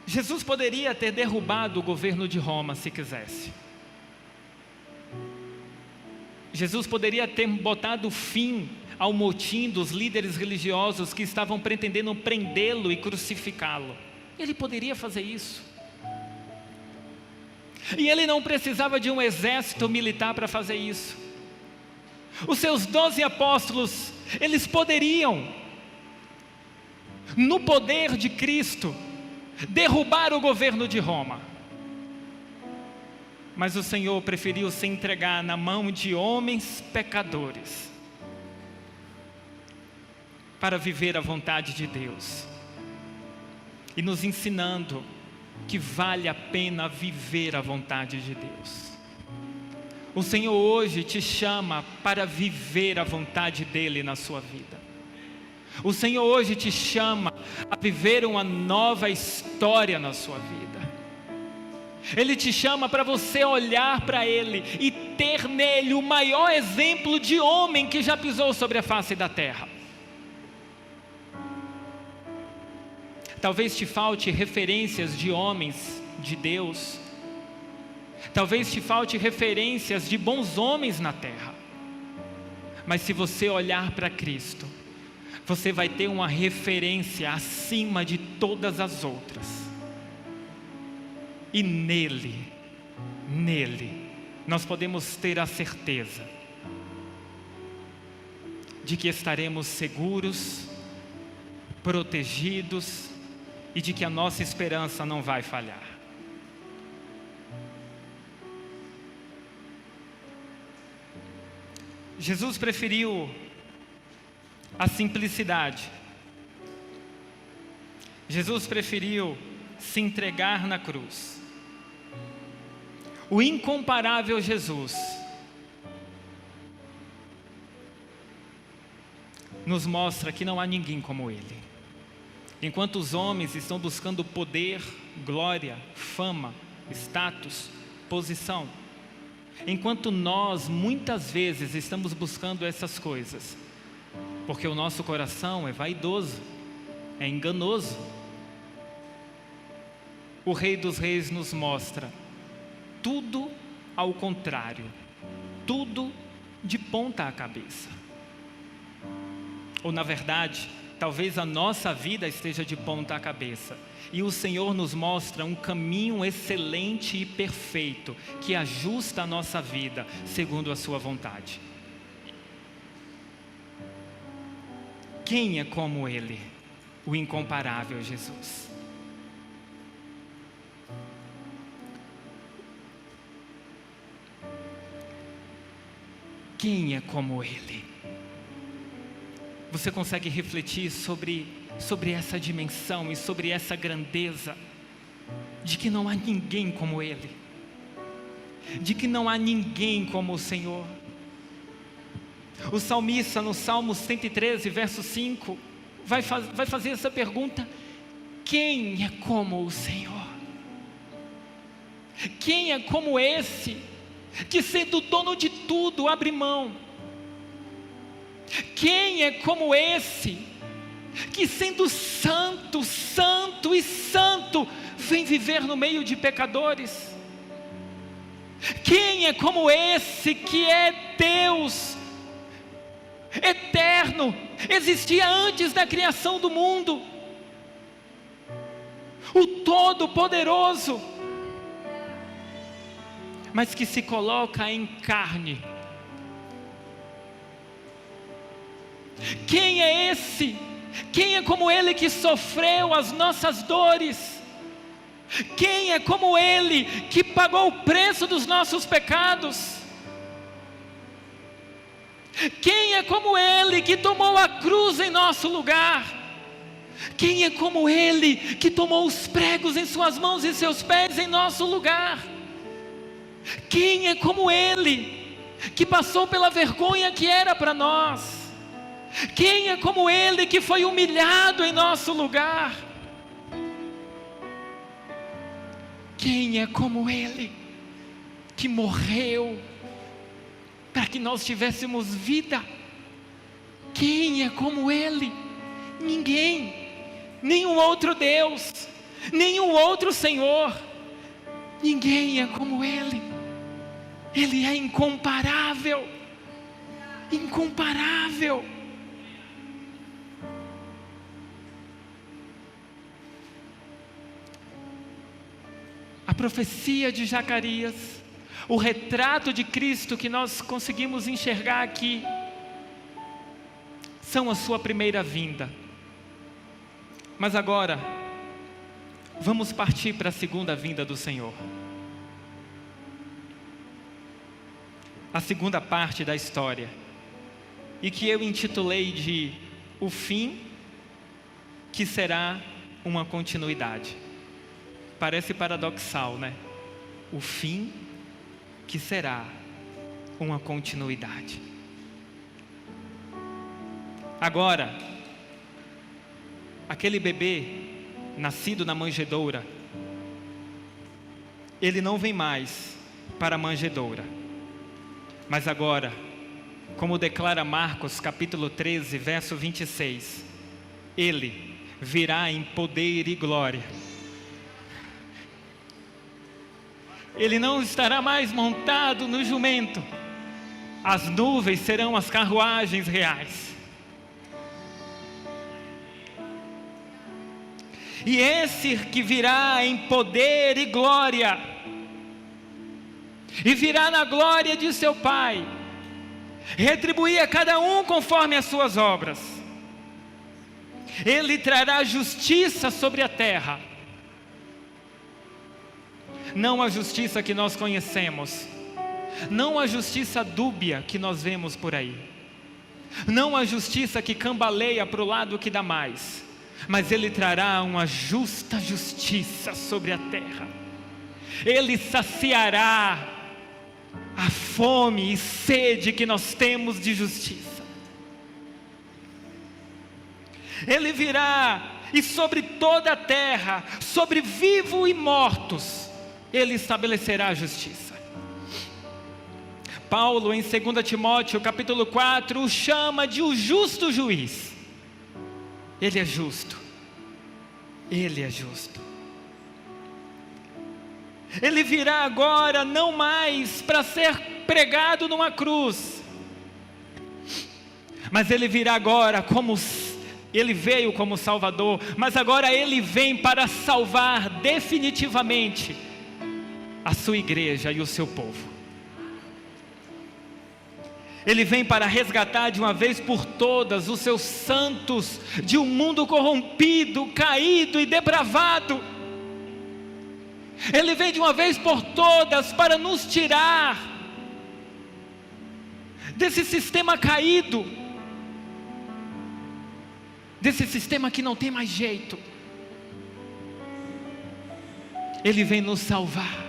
D: Jesus poderia ter derrubado o governo de Roma se quisesse. Jesus poderia ter botado fim ao motim dos líderes religiosos que estavam pretendendo prendê-lo e crucificá-lo. Ele poderia fazer isso. E ele não precisava de um exército militar para fazer isso. Os seus 12 apóstolos, eles poderiam, no poder de Cristo, derrubar o governo de Roma. Mas o Senhor preferiu se entregar na mão de homens pecadores para viver a vontade de Deus, e nos ensinando que vale a pena viver a vontade de Deus. O Senhor hoje te chama para viver a vontade dEle na sua vida. O Senhor hoje te chama a viver uma nova história na sua vida. Ele te chama para você olhar para Ele e ter nele o maior exemplo de homem que já pisou sobre a face da terra. Talvez te falte referências de homens de Deus. Talvez te falte referências de bons homens na terra. Mas se você olhar para Cristo, você vai ter uma referência acima de todas as outras. E nele, nós podemos ter a certeza de que estaremos seguros, protegidos e de que a nossa esperança não vai falhar. Jesus preferiu a simplicidade. Jesus preferiu se entregar na cruz. O incomparável Jesus nos mostra que não há ninguém como Ele. Enquanto os homens estão buscando poder, glória, fama, status, posição, enquanto nós muitas vezes estamos buscando essas coisas, porque o nosso coração é vaidoso, é enganoso, o Rei dos Reis nos mostra tudo ao contrário, tudo de ponta cabeça. Ou na verdade, talvez a nossa vida esteja de ponta cabeça, e o Senhor nos mostra um caminho excelente e perfeito, que ajusta a nossa vida segundo a sua vontade. Quem é como Ele? O incomparável Jesus. Quem é como Ele? Você consegue refletir sobre essa dimensão e sobre essa grandeza de que não há ninguém como Ele, de que não há ninguém como o Senhor. O salmista no Salmo 113, verso 5, vai fazer essa pergunta: quem é como o Senhor? Quem é como esse, que sendo dono de tudo, abre mão? Quem é como esse, que sendo santo, santo e santo, vem viver no meio de pecadores? Quem é como esse, que é Deus eterno, existia antes da criação do mundo, o Todo-Poderoso, mas que se coloca em carne? Quem é esse? Quem é como Ele, que sofreu as nossas dores? Quem é como Ele, que pagou o preço dos nossos pecados? Quem é como Ele, que tomou a cruz em nosso lugar? Quem é como Ele, que tomou os pregos em suas mãos e seus pés em nosso lugar? Quem é como Ele, que passou pela vergonha que era para nós? Quem é como Ele, que foi humilhado em nosso lugar? Quem é como Ele, que morreu para que nós tivéssemos vida? Quem é como Ele? Ninguém, nenhum outro Deus, nenhum outro Senhor. Ninguém é como Ele. Ele é incomparável, incomparável. A profecia de Zacarias, o retrato de Cristo que nós conseguimos enxergar aqui, são a sua primeira vinda. Mas agora, vamos partir para a segunda vinda do Senhor. A segunda parte da história, e que eu intitulei de O Fim, que será uma continuidade. Parece paradoxal, né? O fim que será uma continuidade. Agora, aquele bebê nascido na manjedoura, ele não vem mais para a manjedoura, mas agora, como declara Marcos capítulo 13, verso 26, ele virá em poder e glória. Ele não estará mais montado no jumento, as nuvens serão as carruagens reais. E esse que virá em poder e glória, e virá na glória de seu Pai, retribuir a cada um conforme as suas obras. Ele trará justiça sobre a terra, não a justiça que nós conhecemos, não a justiça dúbia que nós vemos por aí, não a justiça que cambaleia para o lado que dá mais, mas Ele trará uma justa justiça sobre a terra. Ele saciará a fome e sede que nós temos de justiça. Ele virá e sobre toda a terra, sobre vivos e mortos, Ele estabelecerá a justiça. Paulo, em 2 Timóteo capítulo 4, o chama de o justo juiz. Ele é justo. Ele é justo. Ele virá agora não mais para ser pregado numa cruz, mas Ele virá agora como Ele veio como Salvador, mas agora Ele vem para salvar definitivamente a sua igreja e o seu povo. Ele vem para resgatar de uma vez por todas os seus santos de um mundo corrompido, caído e depravado. Ele vem de uma vez por todas para nos tirar desse sistema caído, desse sistema que não tem mais jeito. Ele vem nos salvar.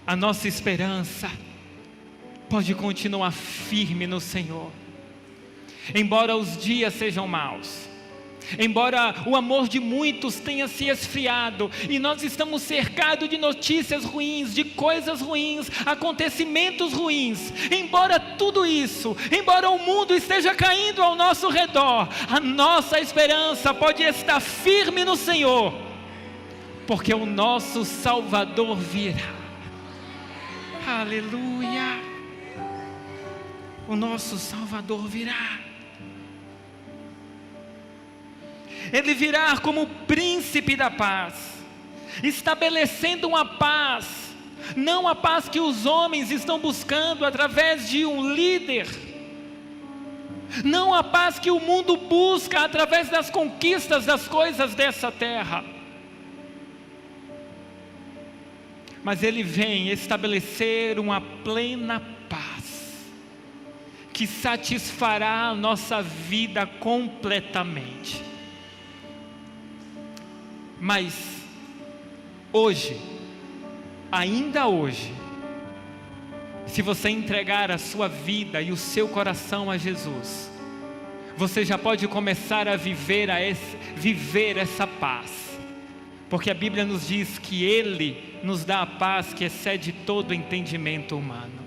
D: A nossa esperança pode continuar firme no Senhor, embora os dias sejam maus, embora o amor de muitos tenha se esfriado, e nós estamos cercados de notícias ruins, de coisas ruins, acontecimentos ruins. Embora tudo isso, embora o mundo esteja caindo ao nosso redor, a nossa esperança pode estar firme no Senhor, porque o nosso Salvador virá. Aleluia! O nosso Salvador virá. Ele virá como príncipe da paz, estabelecendo uma paz, não a paz que os homens estão buscando através de um líder, não a paz que o mundo busca através das conquistas das coisas dessa terra, mas Ele vem estabelecer uma plena paz, que satisfará a nossa vida completamente. Mas hoje, ainda hoje, se você entregar a sua vida e o seu coração a Jesus, você já pode começar a viver essa paz, porque a Bíblia nos diz que Ele nos dá a paz que excede todo o entendimento humano.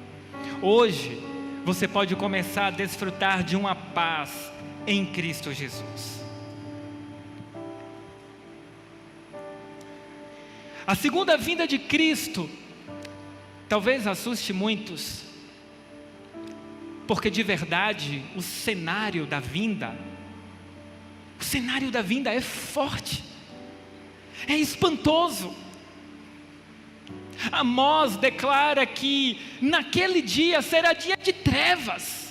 D: Hoje, você pode começar a desfrutar de uma paz em Cristo Jesus. A segunda vinda de Cristo talvez assuste muitos, porque de verdade o cenário da vinda é forte, é espantoso. Amós declara que naquele dia será dia de trevas.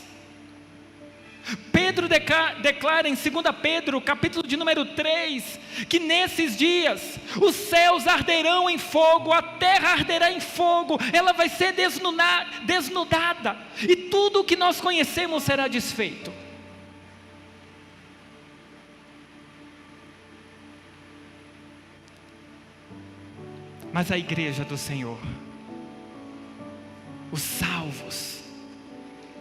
D: Pedro declara em 2 Pedro, capítulo de número 3, que nesses dias os céus arderão em fogo, a terra arderá em fogo, ela vai ser desnudada, e tudo o que nós conhecemos será desfeito. Mas a igreja do Senhor, os salvos,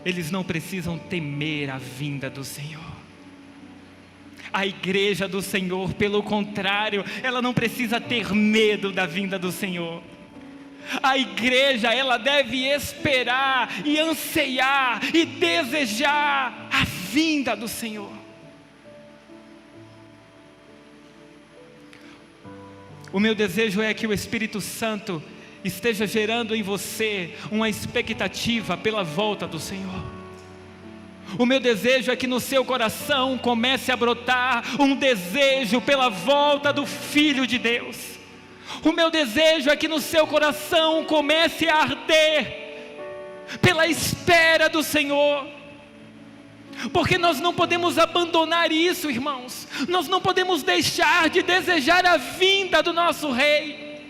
D: eles não precisam temer a vinda do Senhor. A igreja do Senhor, pelo contrário, ela não precisa ter medo da vinda do Senhor. A igreja, ela deve esperar e anseiar e desejar a vinda do Senhor. O meu desejo é que o Espírito Santo esteja gerando em você uma expectativa pela volta do Senhor. O meu desejo é que no seu coração comece a brotar um desejo pela volta do Filho de Deus. O meu desejo é que no seu coração comece a arder pela espera do Senhor. Porque nós não podemos abandonar isso, irmãos. Nós não podemos deixar de desejar a vinda do nosso Rei.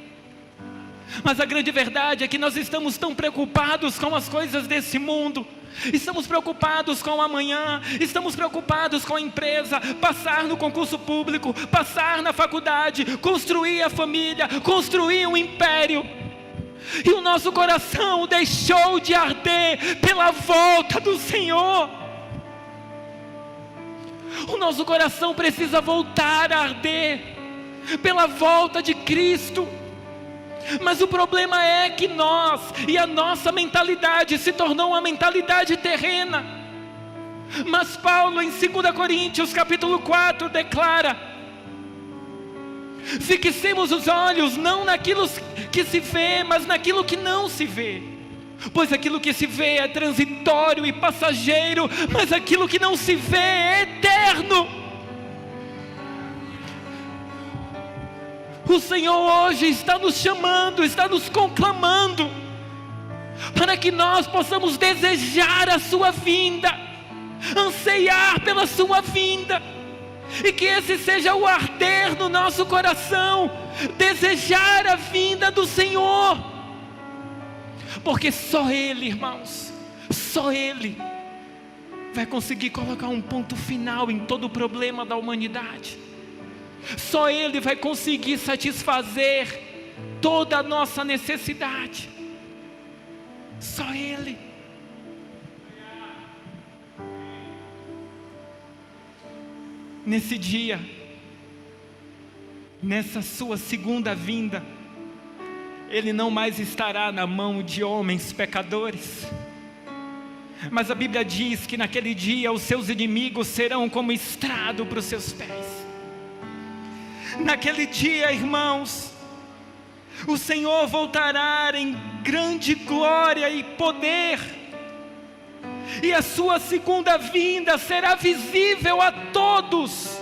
D: Mas a grande verdade é que nós estamos tão preocupados com as coisas desse mundo. Estamos preocupados com o amanhã, estamos preocupados com a empresa, passar no concurso público, passar na faculdade, construir a família, construir um império. E o nosso coração deixou de arder pela volta do Senhor. O nosso coração precisa voltar a arder pela volta de Cristo. Mas o problema é que nós e a nossa mentalidade se tornou uma mentalidade terrena. Mas Paulo em 2 Coríntios capítulo 4 declara: fixemos os olhos não naquilo que se vê, mas naquilo que não se vê. Pois aquilo que se vê é transitório e passageiro, mas aquilo que não se vê é eterno. O Senhor hoje está nos chamando, está nos conclamando, para que nós possamos desejar a sua vinda, anseiar pela sua vinda, e que esse seja o arder no nosso coração, desejar a vinda do Senhor, porque só Ele, irmãos, só Ele vai conseguir colocar um ponto final em todo o problema da humanidade. Só Ele vai conseguir satisfazer toda a nossa necessidade. Só Ele. Nesse dia, nessa sua segunda vinda, Ele não mais estará na mão de homens pecadores. Mas a Bíblia diz que naquele dia os seus inimigos serão como estrado para os seus pés. Naquele dia, irmãos, o Senhor voltará em grande glória e poder, e a sua segunda vinda será visível a todos.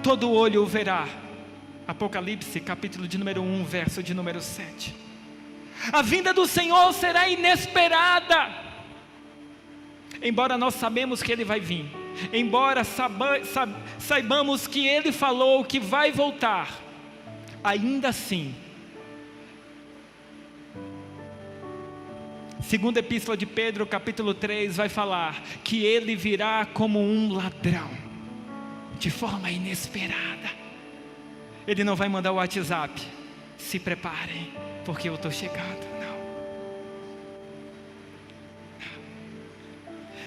D: Todo olho o verá. Apocalipse, capítulo de número 1, verso de número 7. A vinda do Senhor será inesperada. Embora nós sabemos que Ele vai vir, embora saibamos que Ele falou que vai voltar, ainda assim, segunda epístola de Pedro, capítulo 3, vai falar que Ele virá como um ladrão, de forma inesperada. Ele não vai mandar o WhatsApp: se preparem, porque eu estou chegando.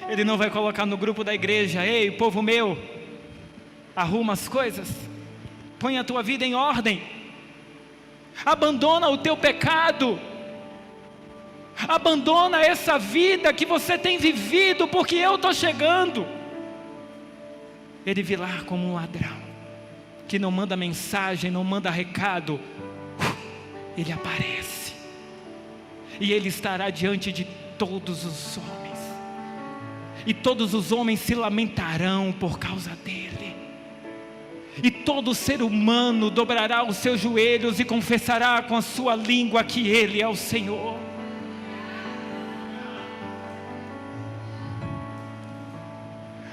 D: Ele não vai colocar no grupo da igreja: ei, povo meu, arruma as coisas, põe a tua vida em ordem, abandona o teu pecado, abandona essa vida que você tem vivido, porque eu estou chegando. Ele virá como um ladrão, que não manda mensagem, não manda recado. Ele aparece, e Ele estará diante de todos os homens, e todos os homens se lamentarão por causa dele, e todo ser humano dobrará os seus joelhos e confessará com a sua língua que Ele é o Senhor.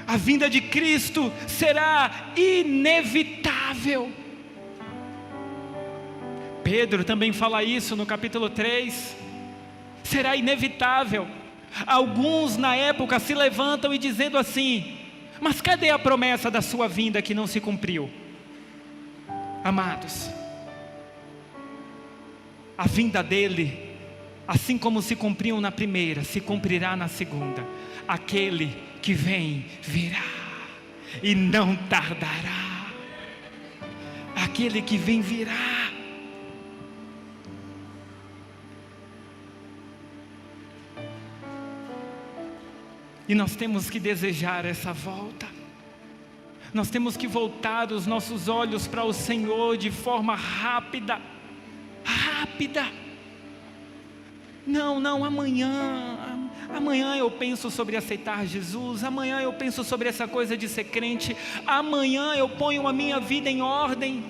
D: A vinda de Cristo será inevitável. Pedro também fala isso no capítulo 3. Será inevitável. Alguns na época se levantam e dizendo assim: mas cadê a promessa da sua vinda que não se cumpriu? Amados, a vinda dele, assim como se cumpriam na primeira, se cumprirá na segunda. Aquele que vem virá e não tardará. Aquele que vem virá. E nós temos que desejar essa volta. Nós temos que voltar os nossos olhos para o Senhor de forma rápida. Rápida. Não, amanhã eu penso sobre aceitar Jesus, amanhã eu penso sobre essa coisa de ser crente, amanhã eu ponho a minha vida em ordem.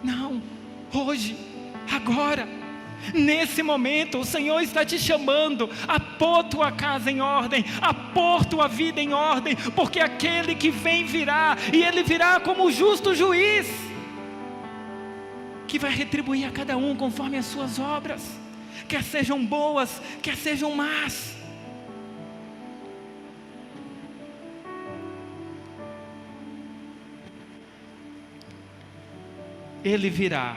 D: Não, hoje, agora, nesse momento, o Senhor está te chamando a pôr tua casa em ordem, a pôr tua vida em ordem, porque aquele que vem virá, e Ele virá como o justo juiz, que vai retribuir a cada um conforme as suas obras, quer sejam boas, quer sejam más. Ele virá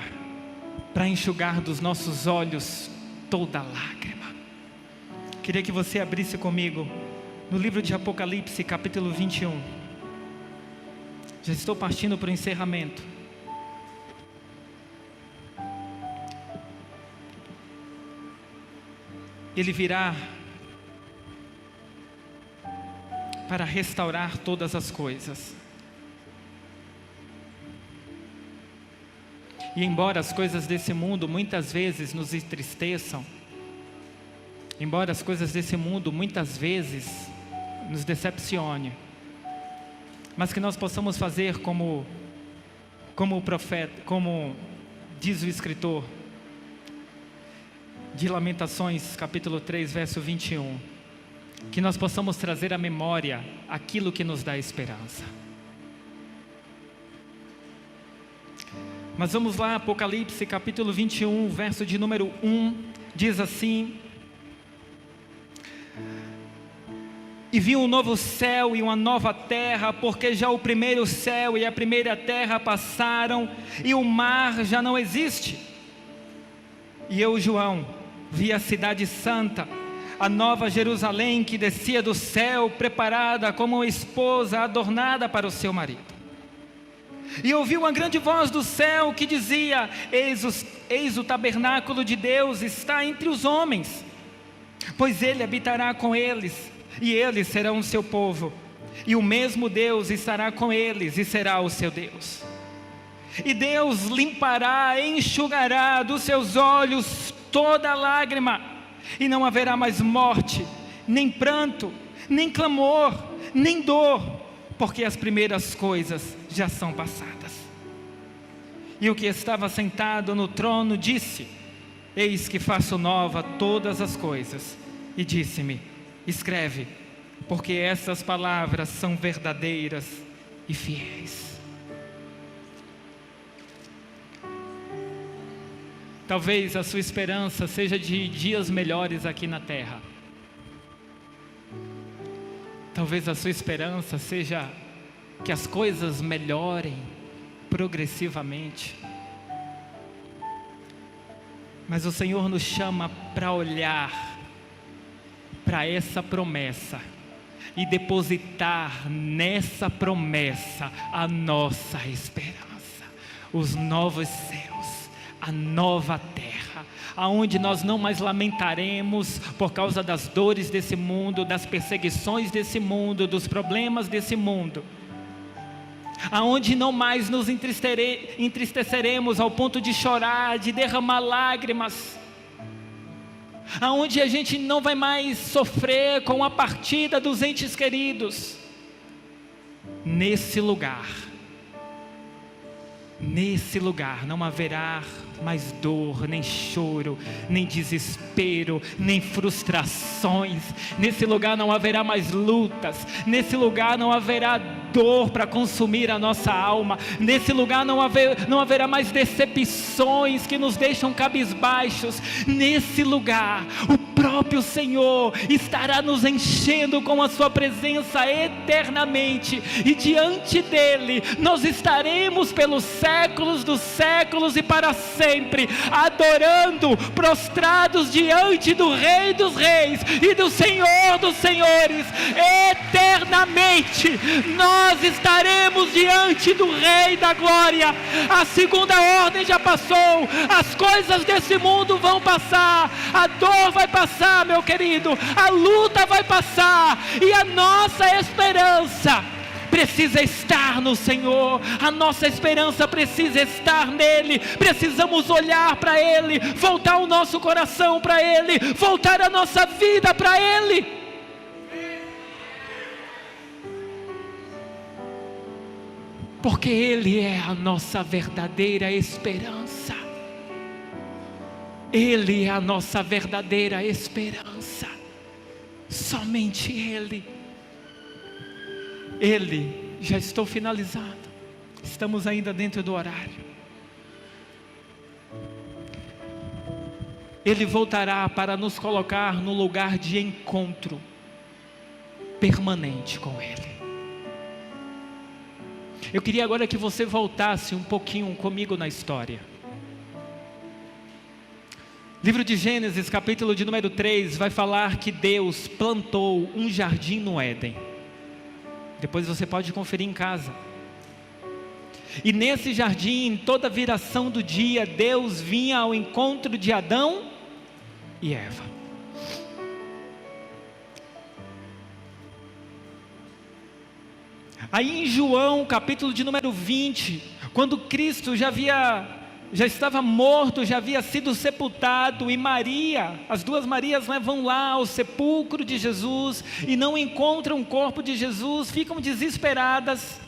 D: para enxugar dos nossos olhos toda lágrima. Queria que você abrisse comigo no livro de Apocalipse, capítulo 21. Já estou partindo para o encerramento. Ele virá para restaurar todas as coisas. E embora as coisas desse mundo muitas vezes nos entristeçam, embora as coisas desse mundo muitas vezes nos decepcionem, mas que nós possamos fazer como o profeta, como diz o escritor de Lamentações, capítulo 3, verso 21, que nós possamos trazer à memória aquilo que nos dá esperança. Mas vamos lá, Apocalipse, capítulo 21, verso de número 1, diz assim: E vi um novo céu e uma nova terra, porque já o primeiro céu e a primeira terra passaram, e o mar já não existe. E eu, João, vi a cidade santa, a nova Jerusalém, que descia do céu, preparada como uma esposa adornada para o seu marido. E ouvi uma grande voz do céu que dizia: Eis o tabernáculo de Deus está entre os homens, pois Ele habitará com eles, e eles serão o seu povo, e o mesmo Deus estará com eles e será o seu Deus. E Deus limpará e enxugará dos seus olhos toda lágrima, e não haverá mais morte, nem pranto, nem clamor, nem dor, porque as primeiras coisas já são passadas. E o que estava sentado no trono disse: Eis que faço nova todas as coisas. E disse-me: Escreve, porque essas palavras são verdadeiras e fiéis. Talvez a sua esperança seja de dias melhores aqui na terra. Talvez a sua esperança seja que as coisas melhorem progressivamente. Mas o Senhor nos chama para olhar para essa promessa e depositar nessa promessa a nossa esperança, os novos céus, a nova terra, aonde nós não mais lamentaremos por causa das dores desse mundo, das perseguições desse mundo, dos problemas desse mundo, aonde não mais nos entristeceremos ao ponto de chorar, de derramar lágrimas, aonde a gente não vai mais sofrer com a partida dos entes queridos. Nesse lugar não haverá mais dor, nem choro, nem desespero, nem frustrações. Nesse lugar não haverá mais lutas. Nesse lugar não haverá dor para consumir a nossa alma. Nesse lugar não haverá mais decepções que nos deixam cabisbaixos. Nesse lugar o próprio Senhor estará nos enchendo com a sua presença eternamente, e diante dele nós estaremos pelos séculos dos séculos e para sempre. sempre, adorando, prostrados diante do Rei dos Reis e do Senhor dos Senhores. Eternamente nós estaremos diante do Rei da Glória. A segunda ordem já passou, as coisas desse mundo vão passar, a dor vai passar, meu querido, a luta vai passar, e a nossa esperança precisa estar no Senhor, a nossa esperança precisa estar nele. Precisamos olhar para ele, voltar o nosso coração para ele, voltar a nossa vida para ele. Porque ele é a nossa verdadeira esperança. Ele é a nossa verdadeira esperança. Somente ele. Ele, já estou finalizando, estamos ainda dentro do horário. Ele voltará para nos colocar no lugar de encontro permanente com ele. Eu queria agora que você voltasse um pouquinho comigo na história. Livro de Gênesis, capítulo de número 3, vai falar que Deus plantou um jardim no Éden. Depois você pode conferir em casa. E nesse jardim, toda viração do dia, Deus vinha ao encontro de Adão e Eva. Aí em João, capítulo de número 20, quando Cristo já estava morto, já havia sido sepultado, e Maria, as duas Marias vão lá ao sepulcro de Jesus e não encontram o corpo de Jesus, ficam desesperadas.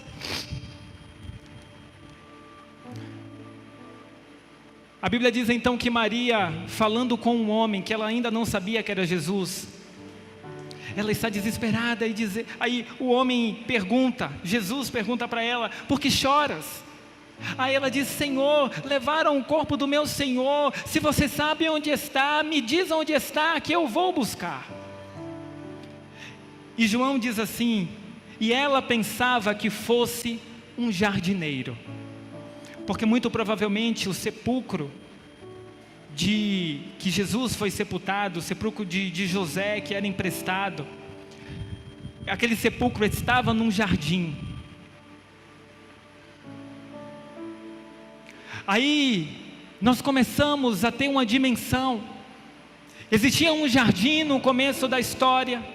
D: A Bíblia diz então que Maria, falando com um homem que ela ainda não sabia que era Jesus, ela está desesperada, aí o homem pergunta, Jesus pergunta para ela: por que choras? Aí ela diz: Senhor, levaram o corpo do meu Senhor, se você sabe onde está, me diz onde está, que eu vou buscar. E João diz assim: e ela pensava que fosse um jardineiro, porque muito provavelmente o sepulcro que Jesus foi sepultado, o sepulcro de José que era emprestado, aquele sepulcro estava num jardim. Aí nós começamos a ter uma dimensão. Existia um jardim no começo da história.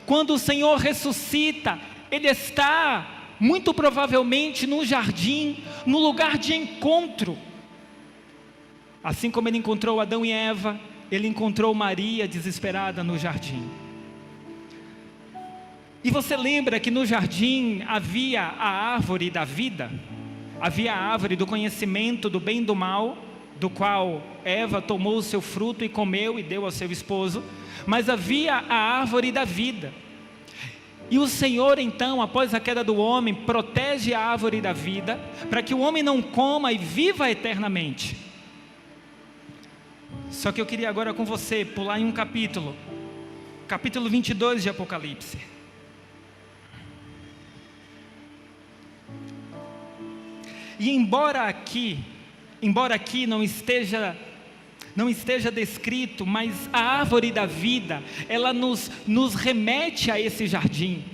D: Quando o Senhor ressuscita, Ele está muito provavelmente no jardim, no lugar de encontro. Assim como Ele encontrou Adão e Eva, Ele encontrou Maria desesperada no jardim. E você lembra que no jardim havia a árvore da vida? Havia a árvore do conhecimento do bem e do mal, do qual Eva tomou o seu fruto e comeu e deu ao seu esposo. Mas havia a árvore da vida. E o Senhor então, após a queda do homem, protege a árvore da vida, para que o homem não coma e viva eternamente. Só que eu queria agora com você pular em um capítulo 22 de Apocalipse. E embora aqui não esteja descrito, mas a árvore da vida, ela nos remete a esse jardim.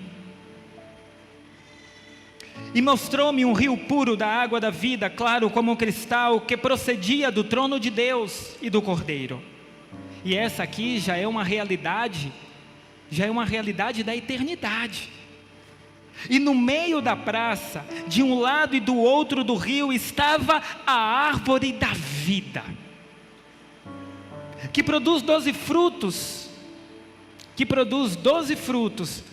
D: E mostrou-me um rio puro da água da vida, claro como um cristal, que procedia do trono de Deus e do Cordeiro. E essa aqui já é uma realidade da eternidade. E no meio da praça, de um lado e do outro do rio, estava a árvore da vida, que produz 12 frutos,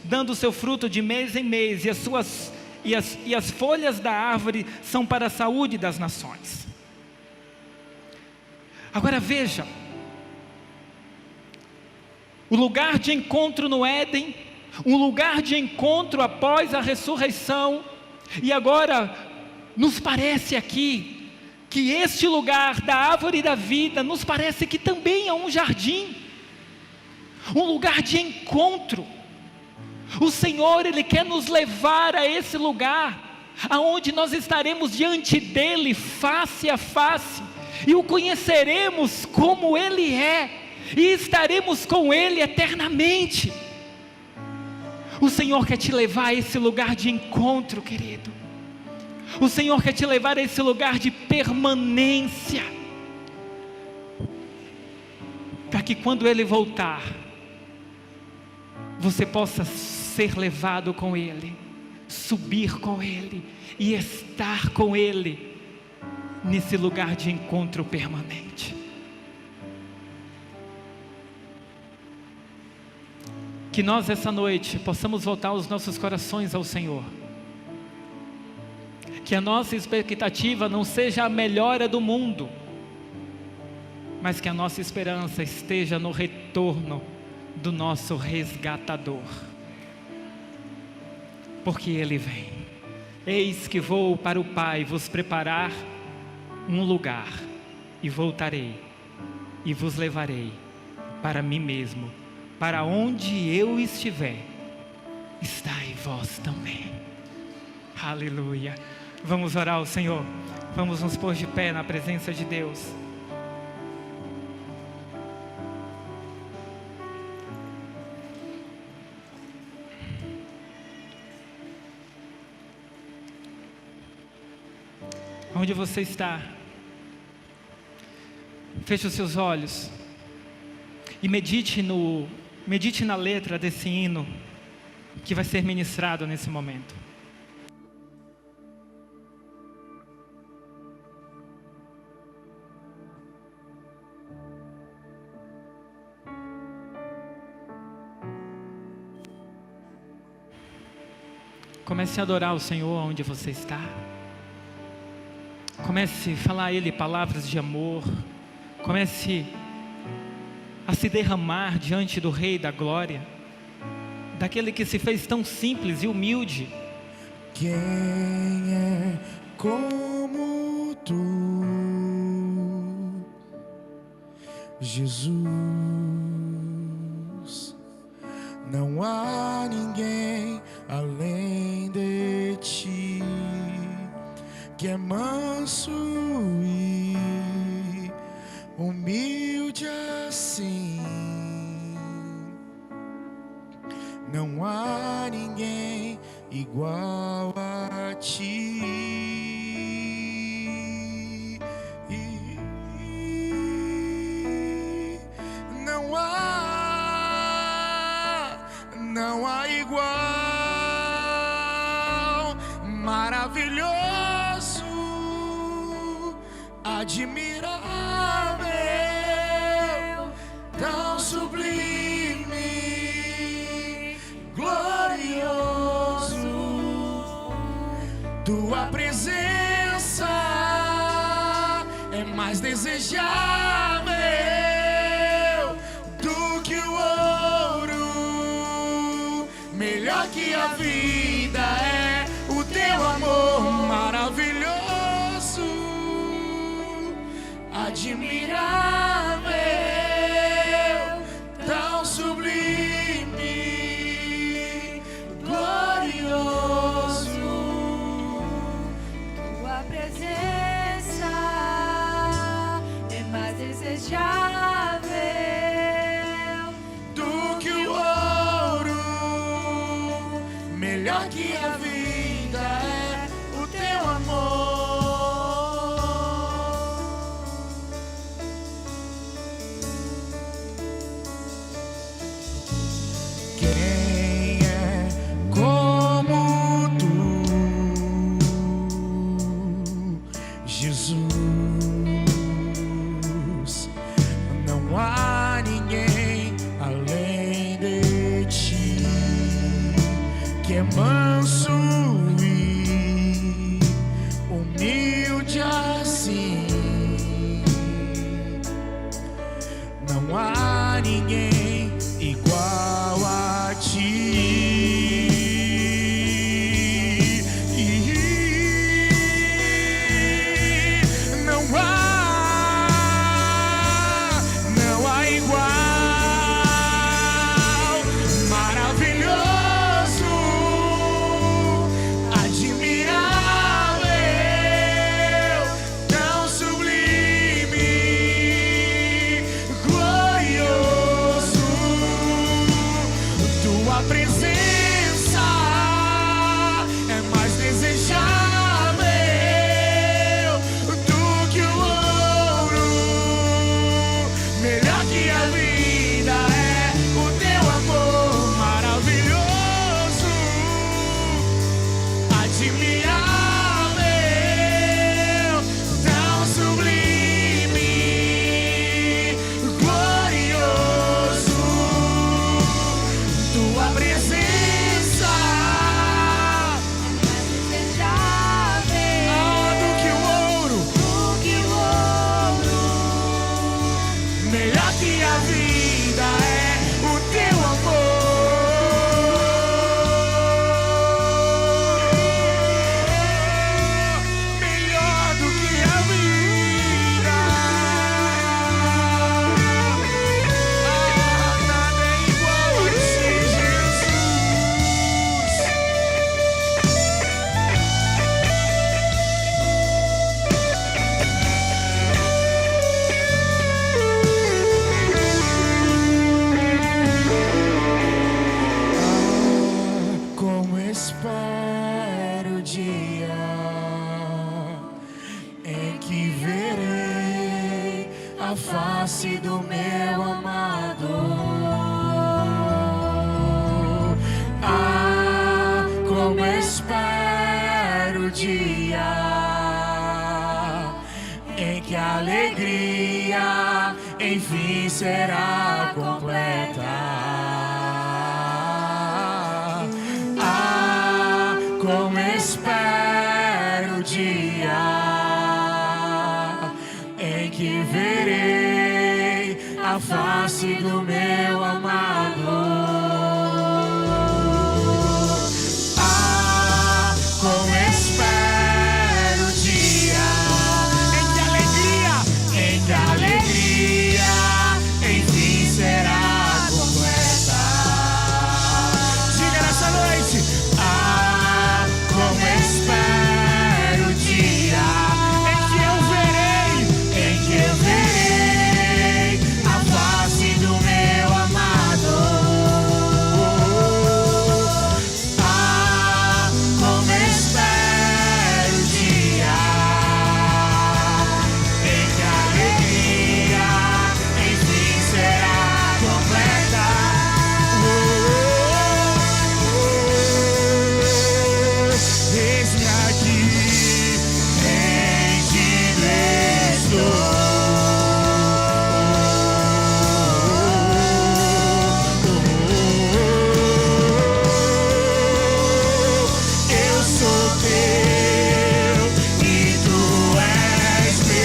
D: dando seu fruto de mês em mês, e as folhas da árvore são para a saúde das nações. Agora veja, o lugar de encontro no Éden, um lugar de encontro após a ressurreição, e agora nos parece aqui que este lugar da árvore da vida nos parece que também é um jardim, um lugar de encontro. O Senhor, Ele quer nos levar a esse lugar, aonde nós estaremos diante dEle face a face, e o conheceremos como Ele é, e estaremos com Ele eternamente. O Senhor quer te levar a esse lugar de encontro, querido. O Senhor quer te levar a esse lugar de permanência, para que quando Ele voltar, você possa ser levado com Ele, subir com Ele e estar com Ele nesse lugar de encontro permanente. Que nós essa noite possamos voltar os nossos corações ao Senhor. Que a nossa expectativa não seja a melhora do mundo, mas que a nossa esperança esteja no retorno do nosso resgatador. Porque Ele vem. Eis que vou para o Pai vos preparar um lugar, e voltarei e vos levarei para mim mesmo, para onde eu estiver, estai vós também. Aleluia. Vamos orar ao Senhor. Vamos nos pôr de pé na presença de Deus. Onde você está, feche os seus olhos e medite na letra desse hino que vai ser ministrado nesse momento. Comece a adorar o Senhor onde você está. Comece a falar a Ele palavras de amor. Comece a se derramar diante do Rei da Glória, daquele que se fez tão simples e humilde.
A: Quem é como tu, Jesus? Não há ninguém além de ti, que é manso e humilde assim. Não há ninguém igual a ti. Não há igual, maravilhoso, admirável, tão sublime, glorioso. Tua presença é mais desejável do que o ouro, melhor que a vida é o teu amor maravilhoso, admirável, tão sublime, glorioso.
B: Tua presença é mais desejável
A: Do que o ouro, melhor que a vida é o teu amor. Quem é como tu, Jesus? Não há ninguém além de ti, que é manso e humilde assim. Não há ninguém igual a ti. Não há igual, maravilhoso, admirável, tão sublime, melhor que a vida é o teu amor. Melhor do que a vida. Nada é igual a ti, Jesus. Como espero o dia em que verei a face do meu amado. Como espero o dia em que a alegria enfim será completa. Como espero o dia em que verei a face do meu amado. Como espero o dia em que a alegria enfim será completa. Diga nessa noite. Como espero o dia em que eu verei a face do meu amado. Como espero o dia em que a alegria enfim será completa. Eis-me aqui, rendido estou. Eu sou teu e tu és meu.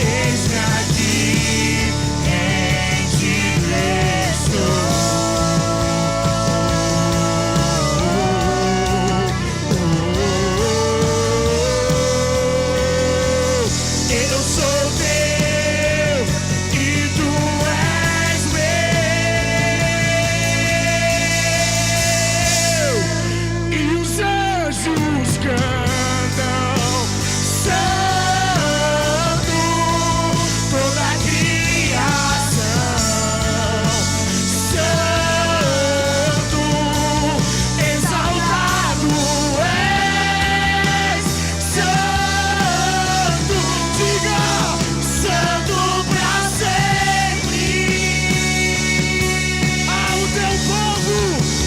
A: Eis-me aqui, rendido estou. Eu sou teu e tu és meu. E os anjos cantam santo, toda a criação santo, exaltado és santo. Diga santo pra sempre.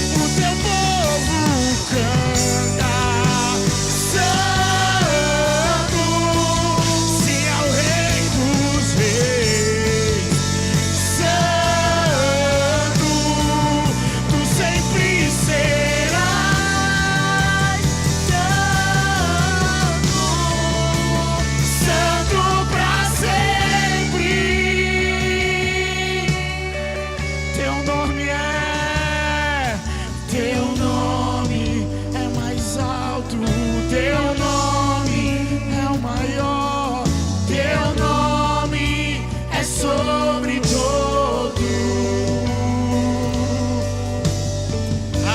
A: O teu povo canta santo, sim ao Rei dos Reis. Santo, tu sempre serás santo pra sempre. Teu nome é mais alto, teu nome é o maior, teu nome é sobre todo.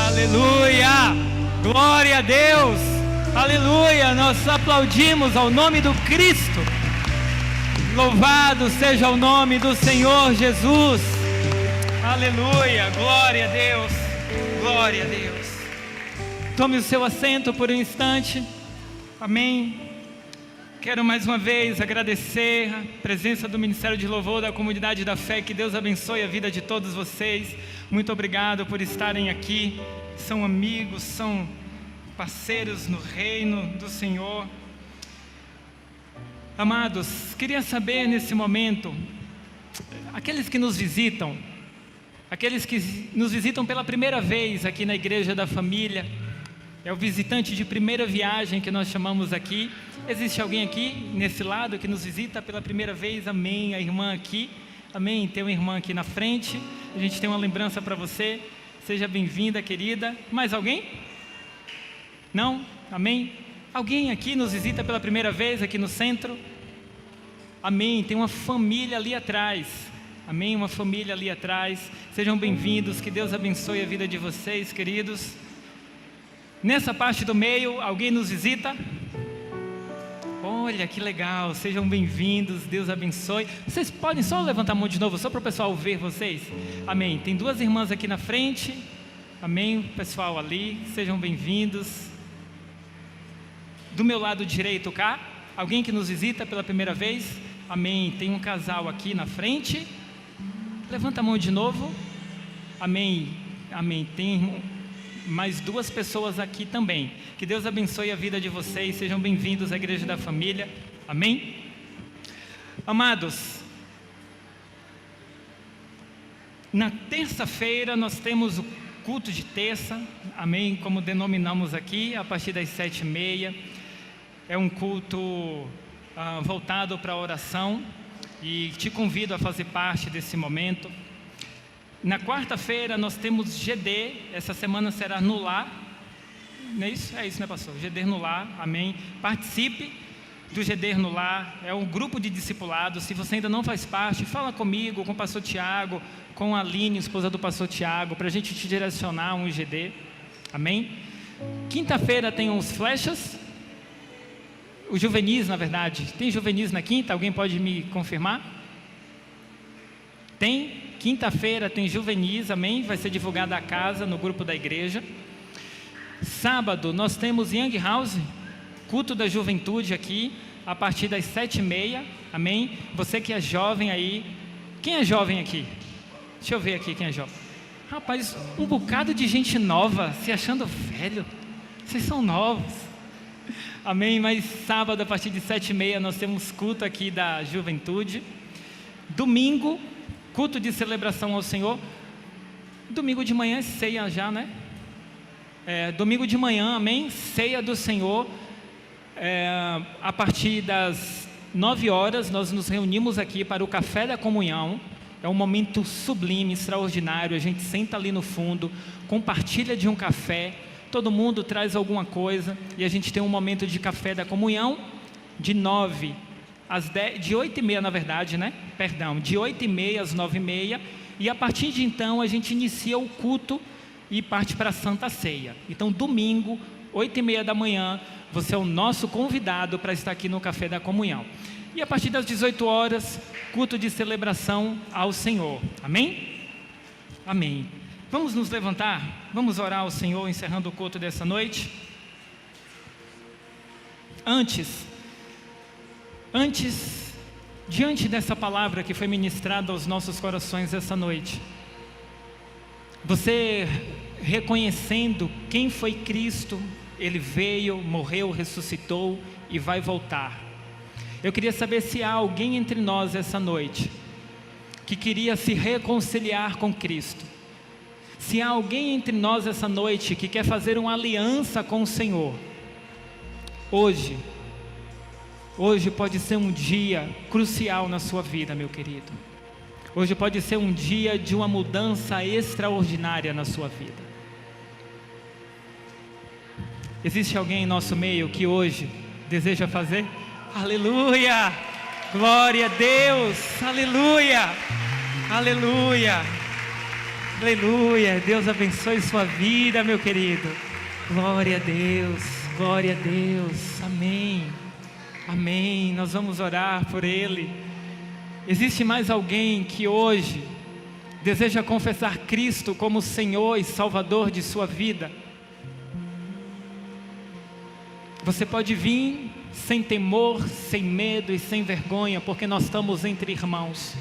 D: Aleluia! Glória a Deus! Aleluia! Nós aplaudimos ao nome do Cristo. Louvado seja o nome do Senhor Jesus. Aleluia! Glória a Deus! Glória a Deus! Tome o seu assento por um instante. Amém. Quero mais uma vez agradecer a presença do Ministério de Louvor da Comunidade da Fé. Que Deus abençoe a vida de todos vocês. Muito obrigado por estarem aqui. São amigos, são parceiros no reino do Senhor. Amados, queria saber nesse momento, aqueles que nos visitam pela primeira vez aqui na Igreja da Família, É o visitante de primeira viagem que nós chamamos aqui. Existe alguém aqui, nesse lado, que nos visita pela primeira vez? Amém. A irmã aqui. Amém. Tem uma irmã aqui na frente. A gente tem uma lembrança para você. Seja bem-vinda, querida. Mais alguém? Não? Amém. Alguém aqui nos visita pela primeira vez aqui no centro? Amém. Tem uma família ali atrás. Amém. Uma família ali atrás. Sejam bem-vindos. Que Deus abençoe a vida de vocês, queridos. Nessa parte do meio, alguém nos visita? Olha, que legal. Sejam bem-vindos. Deus abençoe. Vocês podem só levantar a mão de novo, só para o pessoal ver vocês? Amém. Tem duas irmãs aqui na frente. Amém. Pessoal ali, sejam bem-vindos. Do meu lado direito cá, alguém que nos visita pela primeira vez? Amém. Tem um casal aqui na frente. Levanta a mão de novo. Amém. Amém. Tem mais duas pessoas aqui também. Que Deus abençoe a vida de vocês. Sejam bem-vindos à Igreja da Família. Amém. Amados, na terça-feira nós temos o culto de terça. Amém. Como denominamos aqui, a partir das 7h30. É um culto voltado para a oração. E te convido a fazer parte desse momento. Na quarta-feira nós temos GD, essa semana será no lar, não é isso? É isso, né, pastor? GD no lar, amém. Participe do GD no lar, é um grupo de discipulados. Se você ainda não faz parte, fala comigo, com o pastor Tiago, com a Aline, esposa do pastor Tiago, para a gente te direcionar um GD, amém. Quinta-feira tem uns flechas, os juvenis, na verdade. Tem juvenis na quinta? Alguém pode me confirmar? Tem? Quinta-feira tem juvenis, amém? Vai ser divulgada a casa no grupo da igreja. Sábado nós temos Young House, culto da juventude aqui, a partir das 7h30, amém? Você que é jovem aí, quem é jovem aqui? Deixa eu ver aqui quem é jovem. Rapaz, um bocado de gente nova, se achando velho. Vocês são novos, amém? Mas sábado a partir de 7h30 nós temos culto aqui da juventude. Domingo, culto de celebração ao Senhor. Domingo de manhã é ceia já, né? Domingo de manhã, amém? Ceia do Senhor. A partir das 9h nós nos reunimos aqui para o café da comunhão. É um momento sublime, extraordinário. A gente senta ali no fundo, compartilha de um café. Todo mundo traz alguma coisa e a gente tem um momento de café da comunhão de 9 às 10, de 8h30 na verdade, né? Perdão, de 8h30 às 9h30, e a partir de então a gente inicia o culto e parte para a Santa Ceia. Então domingo, 8h30 da manhã, você é o nosso convidado para estar aqui no Café da Comunhão. E a partir das 18h, culto de celebração ao Senhor. Amém? Amém. Vamos nos levantar, vamos orar ao Senhor, encerrando o culto dessa noite. Antes, diante dessa palavra que foi ministrada aos nossos corações essa noite, você reconhecendo quem foi Cristo, Ele veio, morreu, ressuscitou e vai voltar. Eu queria saber se há alguém entre nós essa noite que queria se reconciliar com Cristo. Se há alguém entre nós essa noite que quer fazer uma aliança com o Senhor. Hoje pode ser um dia crucial na sua vida, meu querido. Hoje pode ser um dia de uma mudança extraordinária na sua vida. Existe alguém em nosso meio que hoje deseja fazer? Aleluia! Glória a Deus! Aleluia! Aleluia! Aleluia! Deus abençoe sua vida, meu querido. Glória a Deus! Glória a Deus! Amém! Amém. Nós vamos orar por ele. Existe mais alguém que hoje deseja confessar Cristo como Senhor e Salvador de sua vida? Você pode vir sem temor, sem medo e sem vergonha, porque nós estamos entre irmãos.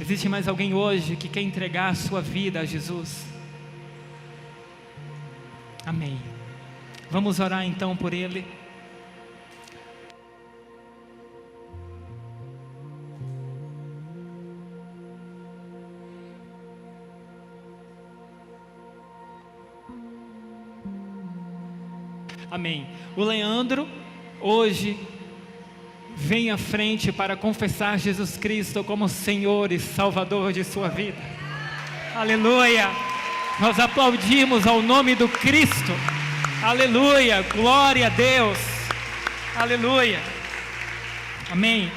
D: Existe mais alguém hoje que quer entregar a sua vida a Jesus? Amém. Vamos orar então por ele. Amém. O Leandro, hoje, vem à frente para confessar Jesus Cristo como Senhor e Salvador de sua vida. Aleluia. Nós aplaudimos ao nome do Cristo. Aleluia. Glória a Deus. Aleluia. Amém.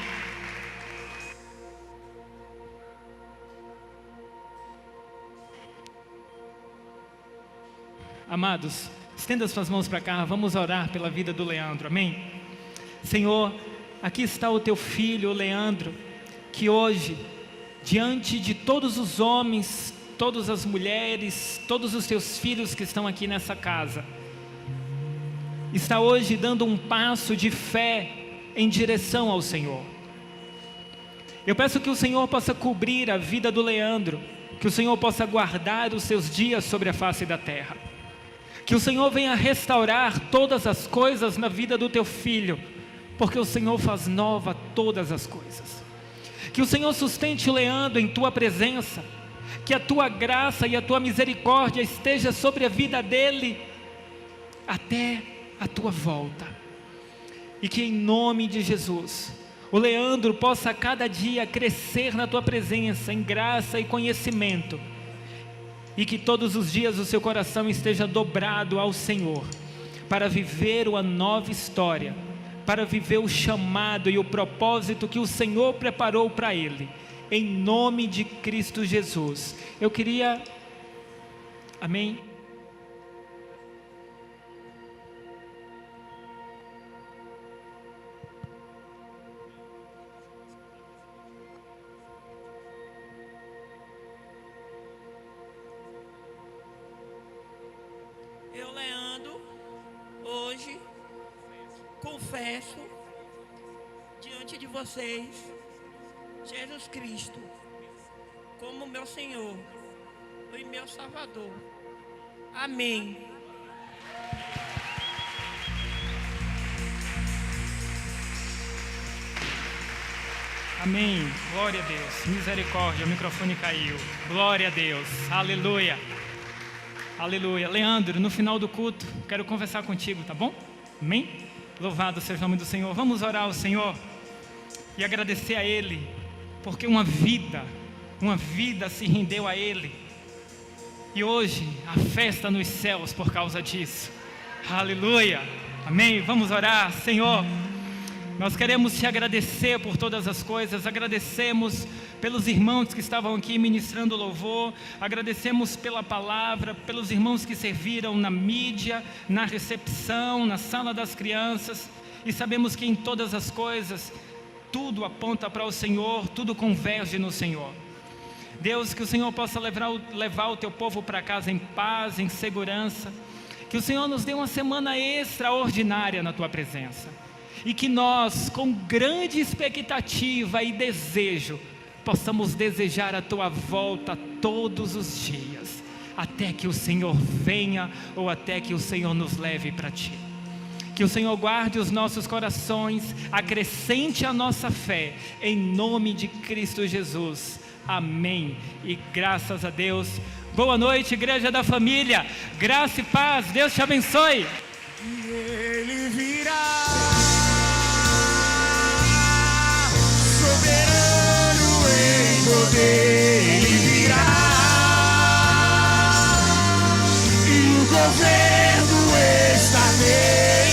D: Amados, estenda suas mãos para cá, vamos orar pela vida do Leandro, amém? Senhor, aqui está o teu filho, o Leandro, que hoje, diante de todos os homens, todas as mulheres, todos os teus filhos que estão aqui nessa casa, está hoje dando um passo de fé em direção ao Senhor. Eu peço que o Senhor possa cobrir a vida do Leandro, que o Senhor possa guardar os seus dias sobre a face da terra, que o Senhor venha restaurar todas as coisas na vida do teu filho, porque o Senhor faz nova todas as coisas. Que o Senhor sustente o Leandro em tua presença, que a tua graça e a tua misericórdia esteja sobre a vida dele até a tua volta, e que em nome de Jesus o Leandro possa a cada dia crescer na tua presença em graça e conhecimento, e que todos os dias o seu coração esteja dobrado ao Senhor, para viver uma nova história, para viver o chamado e o propósito que o Senhor preparou para ele, em nome de Cristo Jesus. Eu queria, amém?
E: Eu, Leandro, hoje confesso diante de vocês Jesus Cristo como meu Senhor e meu Salvador. Amém.
D: Amém. Glória a Deus. Misericórdia, o microfone caiu. Glória a Deus. Aleluia. Aleluia. Leandro, no final do culto, quero conversar contigo, tá bom? Amém? Louvado seja o nome do Senhor. Vamos orar ao Senhor e agradecer a Ele, porque uma vida se rendeu a Ele. E hoje, a festa nos céus por causa disso. Aleluia. Amém? Vamos orar. Senhor, nós queremos te agradecer por todas as coisas, agradecemos pelos irmãos que estavam aqui ministrando louvor, agradecemos pela palavra, pelos irmãos que serviram na mídia, na recepção, na sala das crianças, e sabemos que em todas as coisas, tudo aponta para o Senhor, tudo converge no Senhor. Deus, que o Senhor possa levar o teu povo para casa em paz, em segurança, que o Senhor nos dê uma semana extraordinária na tua presença, e que nós, com grande expectativa e desejo, possamos desejar a tua volta todos os dias, até que o Senhor venha ou até que o Senhor nos leve para ti. Que o Senhor guarde os nossos corações, acrescente a nossa fé, em nome de Cristo Jesus. Amém. E graças a Deus. Boa noite, Igreja da Família. Graça e paz. Deus te abençoe.
A: E Ele virá, soberano em poder. Ele virá, e o governo está nele.